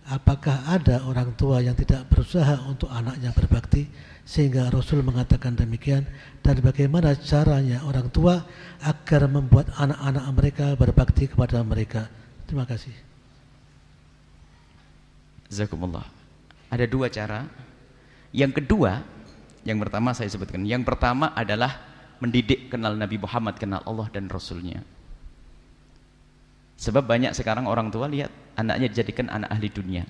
apakah ada orang tua yang tidak berusaha untuk anaknya berbakti sehingga Rasul mengatakan demikian, dan bagaimana caranya orang tua agar membuat anak-anak mereka berbakti kepada mereka? Terima kasih. Jazakumullah. Ada dua cara. Yang kedua, yang pertama saya sebutkan. Yang pertama adalah mendidik, kenal Nabi Muhammad, kenal Allah dan Rasulnya. Sebab banyak sekarang orang tua lihat anaknya dijadikan anak ahli dunia.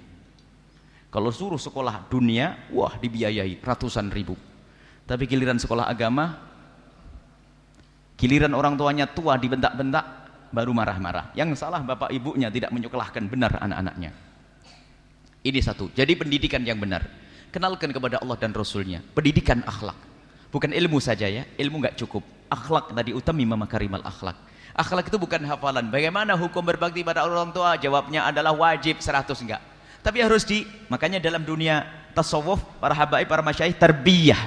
Kalau suruh sekolah dunia, wah dibiayai ratusan ribu. Tapi giliran sekolah agama, giliran orang tuanya tua dibentak-bentak, baru marah-marah. Yang salah bapak ibunya tidak menyekolahkan benar anak-anaknya. Ini satu. Jadi pendidikan yang benar. Kenalkan kepada Allah dan Rasulnya. Pendidikan akhlak. Bukan ilmu saja ya. Ilmu nggak cukup. Akhlak tadi utami makarimal akhlak. Akhlak itu bukan hafalan. Bagaimana hukum berbakti pada orang tua? Jawabnya adalah wajib 100 enggak. Tapi harus makanya dalam dunia tasawuf, para habaib, para masyayikh tarbiyah.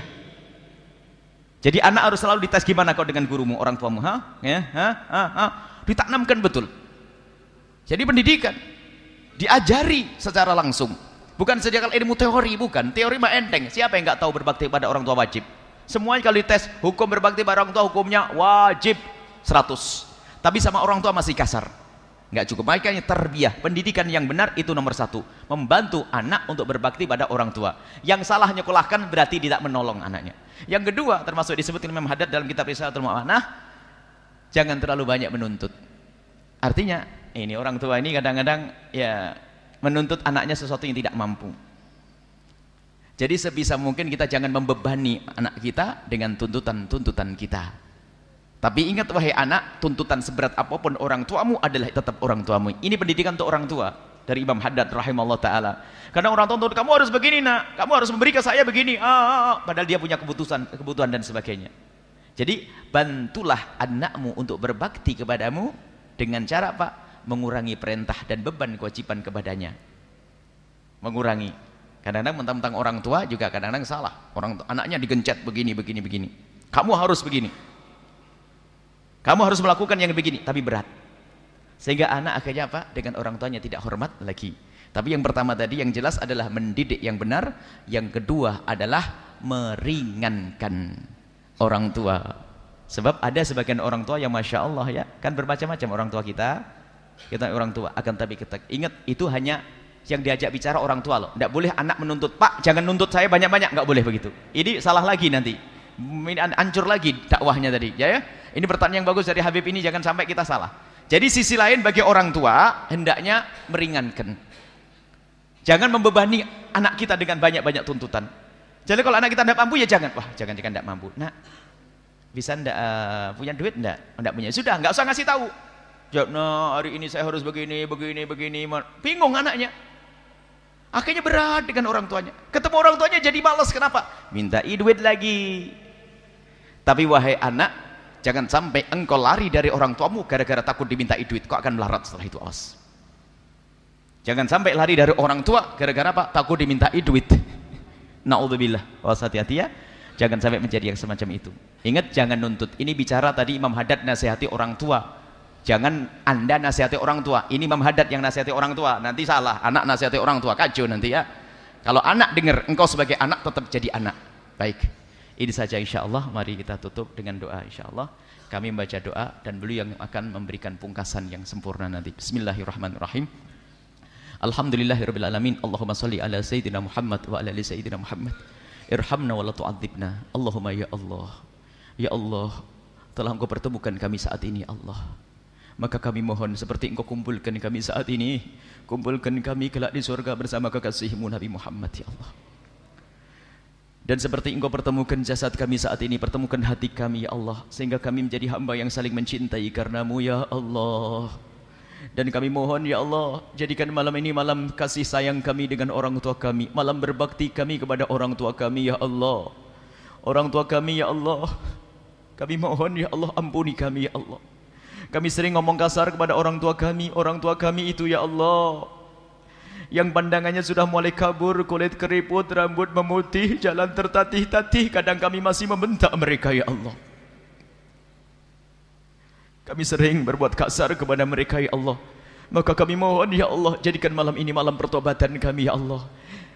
Jadi anak harus selalu dites gimana kau dengan gurumu, orang tuamu, ditanamkan betul. Jadi pendidikan diajari secara langsung. Bukan saja kalau ilmu teori, bukan. Teori mah enteng. Siapa yang enggak tahu berbakti pada orang tua wajib? Semuanya kalau dites hukum berbakti pada orang tua, hukumnya wajib 100. Tapi sama orang tua masih kasar, nggak cukup. Makanya tarbiyah, pendidikan yang benar itu nomor 1. Membantu anak untuk berbakti pada orang tua. Yang salah nyekolahkan berarti tidak menolong anaknya. Yang kedua, termasuk disebut Imam Haddad dalam kitab Risalatul Mu'amanah, jangan terlalu banyak menuntut. Artinya ini orang tua ini kadang-kadang ya menuntut anaknya sesuatu yang tidak mampu. Jadi sebisa mungkin kita jangan membebani anak kita dengan tuntutan-tuntutan kita. Tapi ingat wahai anak, tuntutan seberat apapun orang tuamu adalah tetap orang tuamu. Ini pendidikan untuk orang tua dari Imam Haddad rahimahullah ta'ala. Karena orang tua tuntut, kamu harus begini nak, kamu harus memberi ke saya begini. Padahal dia punya kebutuhan dan sebagainya. Jadi bantulah anakmu untuk berbakti kepadamu dengan cara apa? Mengurangi perintah dan beban kewajiban kepadanya. Mengurangi. Kadang-kadang mentang-mentang orang tua juga kadang-kadang salah. Anaknya digencet begini. Kamu harus begini. Kamu harus melakukan yang begini, tapi berat. Sehingga anak akhirnya apa? Dengan orang tuanya tidak hormat lagi. Tapi yang pertama tadi yang jelas adalah mendidik yang benar. Yang kedua adalah meringankan orang tua. Sebab ada sebagian orang tua yang Masya Allah ya, kan bermacam-macam orang tua kita orang tua. Akan tapi kita ingat itu hanya yang diajak bicara orang tua loh. Tidak boleh anak menuntut, Pak jangan nuntut saya banyak-banyak, nggak boleh begitu. Ini salah lagi nanti. Hancur lagi dakwahnya tadi ya. Ini pertanyaan yang bagus dari Habib ini, jangan sampai kita salah. Jadi sisi lain bagi orang tua hendaknya meringankan. Jangan membebani anak kita dengan banyak-banyak tuntutan. Jadi kalau anak kita tidak mampu ya jangan, jangan tidak mampu. Nah, bisa ndak punya duit ndak punya. Sudah, nggak usah ngasih tahu. Nah, hari ini saya harus begini. Bingung anaknya. Akhirnya berat dengan orang tuanya. Ketemu orang tuanya jadi malas, kenapa? Minta duit lagi. Tapi wahai anak, jangan sampai engkau lari dari orang tuamu gara-gara takut diminta duit. Kau akan melarat setelah itu, awas. Jangan sampai lari dari orang tua gara-gara apa? Takut diminta duit. Na'udzubillah. Awas, hati-hati ya. Jangan sampai menjadi yang semacam itu. Ingat, jangan nuntut. Ini bicara tadi Imam Haddad nasihati orang tua. Jangan Anda nasihati orang tua. Ini Imam Haddad yang nasihati orang tua. Nanti salah, anak nasihati orang tua, kacau nanti ya. Kalau anak dengar, engkau sebagai anak tetap jadi anak. Baik, ini saja insya Allah. Mari kita tutup dengan doa insya Allah. Kami membaca doa dan beliau yang akan memberikan pungkasan yang sempurna nanti. Bismillahirrahmanirrahim. Alhamdulillahirrabbilalamin. Allahumma salli ala Sayyidina Muhammad wa ala ali Sayyidina Muhammad. Irhamna wa la tu'adzibna. Allahumma ya Allah. Ya Allah, telah engkau pertemukan kami saat ini Allah. Maka kami mohon seperti engkau kumpulkan kami saat ini, kumpulkan kami kelak di surga bersama kekasihmu Nabi Muhammad ya Allah. Dan seperti engkau pertemukan jasad kami saat ini, pertemukan hati kami ya Allah, sehingga kami menjadi hamba yang saling mencintai karenamu ya Allah. Dan kami mohon ya Allah, jadikan malam ini malam kasih sayang kami dengan orang tua kami, malam berbakti kami kepada orang tua kami ya Allah. Orang tua kami ya Allah, kami mohon ya Allah, ampuni kami ya Allah. Kami sering ngomong kasar kepada orang tua kami itu ya Allah, yang pandangannya sudah mulai kabur, kulit keriput, rambut memutih, jalan tertatih-tatih, kadang kami masih membentak mereka ya Allah. Kami sering berbuat kasar kepada mereka ya Allah. Maka kami mohon ya Allah, jadikan malam ini malam pertobatan kami ya Allah.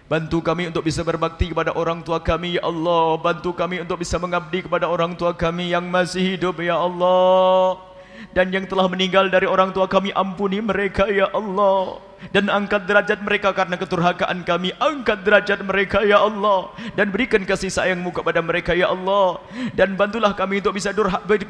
Bantu kami untuk bisa berbakti kepada orang tua kami ya Allah. Bantu kami untuk bisa mengabdi kepada orang tua kami yang masih hidup ya Allah. Dan yang telah meninggal dari orang tua kami, ampuni mereka ya Allah. Dan angkat derajat mereka karena keturhakaan kami. Angkat derajat mereka ya Allah. Dan berikan kasih sayang-Mu kepada mereka ya Allah. Dan bantulah kami untuk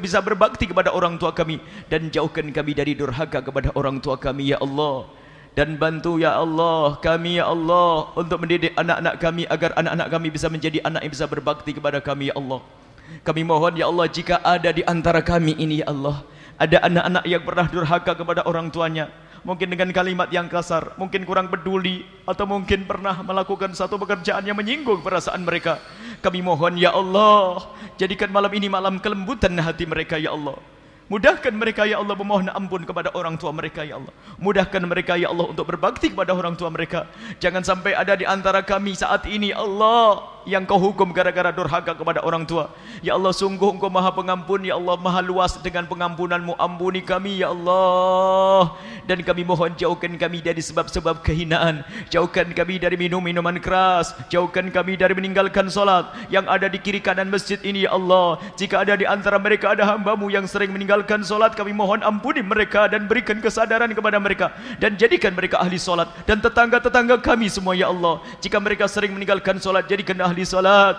bisa berbakti kepada orang tua kami. Dan jauhkan kami dari durhaka kepada orang tua kami ya Allah. Dan bantu ya Allah kami ya Allah untuk mendidik anak-anak kami agar anak-anak kami bisa menjadi anak yang bisa berbakti kepada kami ya Allah. Kami mohon ya Allah, jika ada di antara kami ini ya Allah, ada anak-anak yang pernah durhaka kepada orang tuanya, mungkin dengan kalimat yang kasar, mungkin kurang peduli, atau mungkin pernah melakukan satu pekerjaan yang menyinggung perasaan mereka, kami mohon ya Allah, jadikan malam ini malam kelembutan hati mereka ya Allah. Mudahkan mereka ya Allah memohon ampun kepada orang tua mereka ya Allah. Mudahkan mereka ya Allah untuk berbakti kepada orang tua mereka. Jangan sampai ada di antara kami saat ini Allah yang Kau hukum gara-gara durhaka kepada orang tua. Ya Allah, sungguh Engkau Maha Pengampun ya Allah, Maha luas dengan pengampunan-Mu. Ampuni kami ya Allah. Dan kami mohon jauhkan kami dari sebab-sebab kehinaan. Jauhkan kami dari minum-minuman keras. Jauhkan kami dari meninggalkan solat yang ada di kiri kanan masjid ini ya Allah. Jika ada di antara mereka ada hamba-Mu yang sering meninggalkan solat, kami mohon ampuni mereka dan berikan kesadaran kepada mereka. Dan jadikan mereka ahli solat. Dan tetangga-tetangga kami semua ya Allah, jika mereka sering meninggalkan solat, jadikan ahli salat.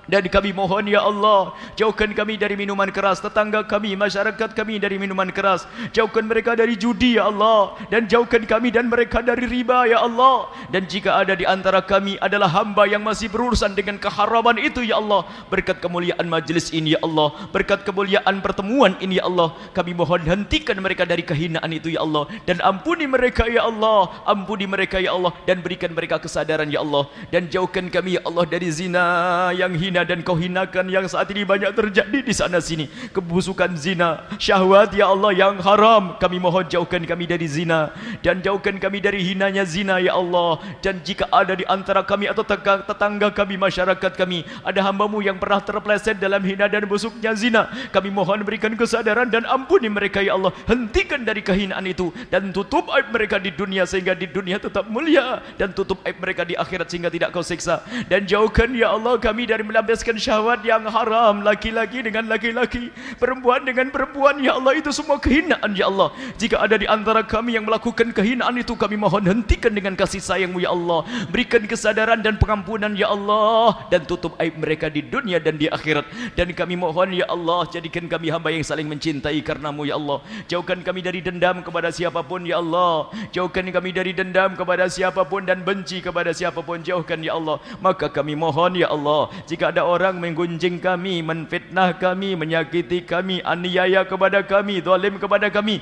Dan kami mohon ya Allah, jauhkan kami dari minuman keras, tetangga kami, masyarakat kami dari minuman keras. Jauhkan mereka dari judi ya Allah. Dan jauhkan kami dan mereka dari riba ya Allah. Dan jika ada di antara kami adalah hamba yang masih berurusan dengan keharaman itu ya Allah, berkat kemuliaan majlis ini ya Allah, berkat kemuliaan pertemuan ini ya Allah, kami mohon hentikan mereka dari kehinaan itu ya Allah. Dan ampuni mereka ya Allah, ampuni mereka ya Allah. Dan berikan mereka kesadaran ya Allah. Dan jauhkan kami ya Allah dari zina yang hina dan Kau hinakan yang saat ini banyak terjadi di sana sini. Kebusukan zina, syahwat ya Allah yang haram, kami mohon jauhkan kami dari zina. Dan jauhkan kami dari hinanya zina ya Allah. Dan jika ada di antara kami atau tetangga kami, masyarakat kami, ada hamba-Mu yang pernah terpeleset dalam hina dan busuknya zina, kami mohon berikan kesadaran dan ampuni mereka ya Allah. Hentikan dari kehinaan itu dan tutup aib mereka di dunia sehingga di dunia tetap mulia, dan tutup aib mereka di akhirat sehingga tidak Kau siksa. Dan jauhkan ya Allah kami dari melampiaskan syahwat yang haram, laki-laki dengan laki-laki, perempuan dengan perempuan ya Allah. Itu semua kehinaan ya Allah. Jika ada di antara kami yang melakukan kehinaan itu, kami mohon hentikan dengan kasih sayang-Mu ya Allah. Berikan kesadaran dan pengampunan ya Allah, dan tutup aib mereka di dunia dan di akhirat. Dan kami mohon ya Allah, jadikan kami hamba yang saling mencintai karena-Mu ya Allah. Jauhkan kami dari dendam kepada siapapun ya Allah. Jauhkan kami dari dendam kepada siapapun dan benci kepada siapapun. Jauhkan ya Allah. Maka kami mohon ya Allah, jika ada orang menggunjing kami, menfitnah kami, menyakiti kami, aniaya kepada kami, zalim kepada kami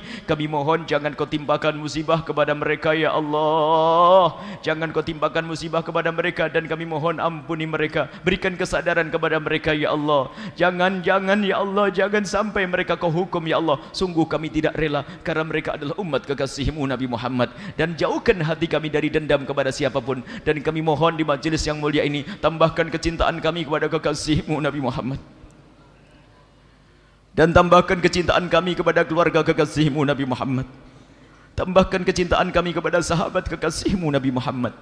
mohon jangan Kau timpakan musibah kepada mereka ya Allah. Jangan Kau timpakan musibah kepada mereka. Dan kami mohon ampuni mereka, berikan kesadaran kepada mereka ya Allah. Jangan ya Allah, jangan sampai mereka Kau hukum ya Allah. Sungguh kami tidak rela, karena mereka adalah umat kekasih-Mu Nabi Muhammad. Dan jauhkan hati kami dari dendam kepada siapapun. Dan kami mohon di majelis yang mulia ini, tambahkan kecintaan kami kepada kekasih-Mu Nabi Muhammad, dan tambahkan kecintaan kami kepada keluarga kekasih-Mu Nabi Muhammad. Tambahkan kecintaan kami kepada sahabat kekasih-Mu Nabi Muhammad.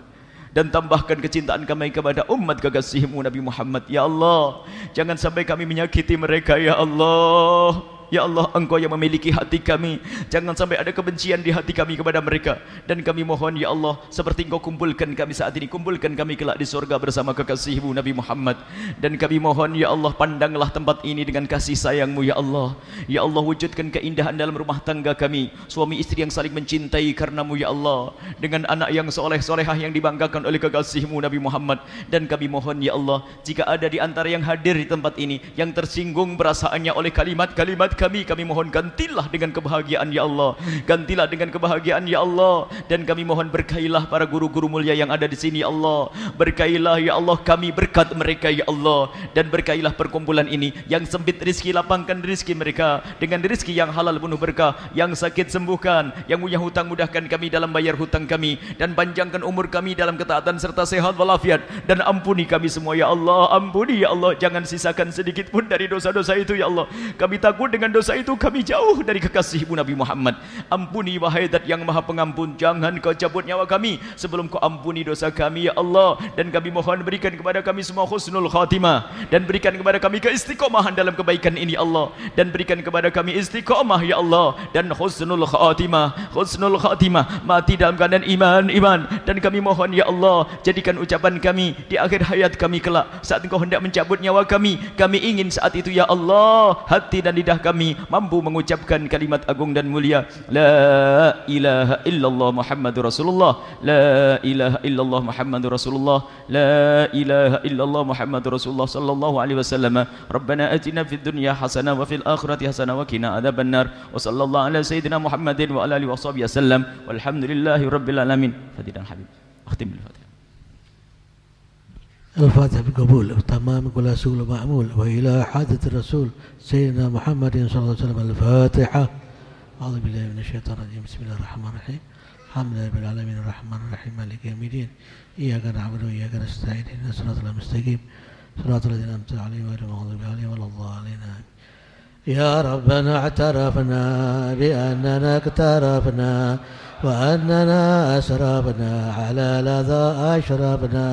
Dan tambahkan kecintaan kami kepada umat kekasih-Mu Nabi Muhammad. Ya Allah, jangan sampai kami menyakiti mereka ya Allah. Ya Allah, Engkau yang memiliki hati kami. Jangan sampai ada kebencian di hati kami kepada mereka. Dan kami mohon ya Allah, seperti Engkau kumpulkan kami saat ini, kumpulkan kami kelak di surga bersama kekasih-Mu Nabi Muhammad. Dan kami mohon ya Allah, pandanglah tempat ini dengan kasih sayang-Mu ya Allah. Ya Allah, wujudkan keindahan dalam rumah tangga kami, suami istri yang saling mencintai karena-Mu ya Allah, dengan anak yang soleh-solehah yang dibanggakan oleh kekasih-Mu Nabi Muhammad. Dan kami mohon ya Allah, jika ada di antara yang hadir di tempat ini yang tersinggung perasaannya oleh kalimat-kalimat kami mohon gantilah dengan kebahagiaan ya Allah, gantilah dengan kebahagiaan ya Allah. Dan kami mohon berkailah para guru-guru mulia yang ada di sini ya Allah, berkailah ya Allah kami berkat mereka ya Allah, dan berkailah perkumpulan ini. Yang sempit rizki lapangkan rizki mereka dengan rizki yang halal penuh berkah, yang sakit sembuhkan, yang punya hutang mudahkan kami dalam bayar hutang kami, dan panjangkan umur kami dalam ketaatan serta sehat walafiat. Dan ampuni kami semua ya Allah, ampuni ya Allah, jangan sisakan sedikit pun dari dosa-dosa itu ya Allah. Kami takut dengan dosa itu kami jauh dari kekasih-Mu Nabi Muhammad. Ampuni wahai Zat yang Maha Pengampun, jangan Kau cabut nyawa kami sebelum Kau ampuni dosa kami ya Allah. Dan kami mohon berikan kepada kami semua husnul khatimah, dan berikan kepada kami keistiqomahan dalam kebaikan ini Allah, dan berikan kepada kami istiqomah ya Allah, dan husnul khatimah, mati dalam keadaan iman. Dan kami mohon ya Allah, jadikan ucapan kami di akhir hayat kami kelak, saat Engkau hendak mencabut nyawa kami ingin saat itu ya Allah, hati dan lidah kami mampu mengucapkan kalimat agung dan mulia, la ilaha illallah Muhammadur Rasulullah, la ilaha illallah Muhammadur Rasulullah, la ilaha illallah Muhammadur Rasulullah sallallahu alaihi wasallam. Rabbana atina fid dunya hasanah wa fil akhirati hasanah wa qina adzabannar. Wa sallallahu ala sayyidina Muhammadin wa ala alihi washabihi wasallam. Walhamdulillahi rabbil alamin. Fadilan habib. Akhtim bil Fatihah. الفاتحة بقبول وتمام كل سول معمول وإلى حادث الرسول سيدنا محمد صلى الله عليه وسلم. الفاتحة. أعوذ بالله من الشيطان الرجيم. بسم الله الرحمن الرحيم. الحمد لله رب العالمين الرحمن الرحيم مالك يوم الدين. إياك نعبد وإياك نستعين اهدنا الصراط المستقيم صراط الذين أنعمت عليهم غير المغضوب عليهم ولا الضالين. يا ربنا اعترفنا بأننا اقترفنا وأننا أسرفنا على لظى أشرفنا،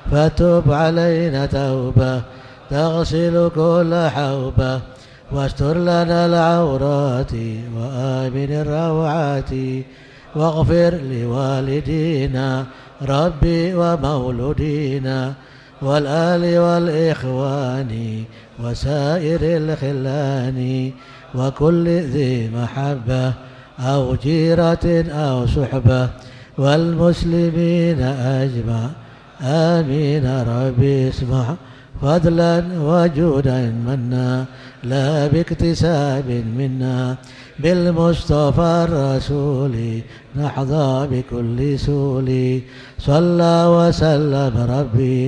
فتب علينا توبة تغسل كل حوبة، واستر لنا العورات وآمن الروعات، واغفر لوالدينا ربي ومولودينا والآل والإخوان وسائر الخلان وكل ذي محبة أو جيرة أو صحبة والمسلمين أجمع آمين. ربي اسمع فضلا وجودا منا لا باكتساب منا، بالمصطفى الرسول نحظى بكل سول. صلى وسلم ربي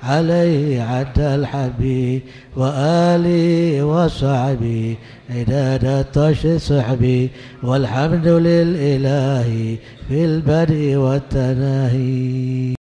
عليه عد الحبي وآلي وصحبي عداد الطش صحبي، والحمد للإله في البدء والتناهي.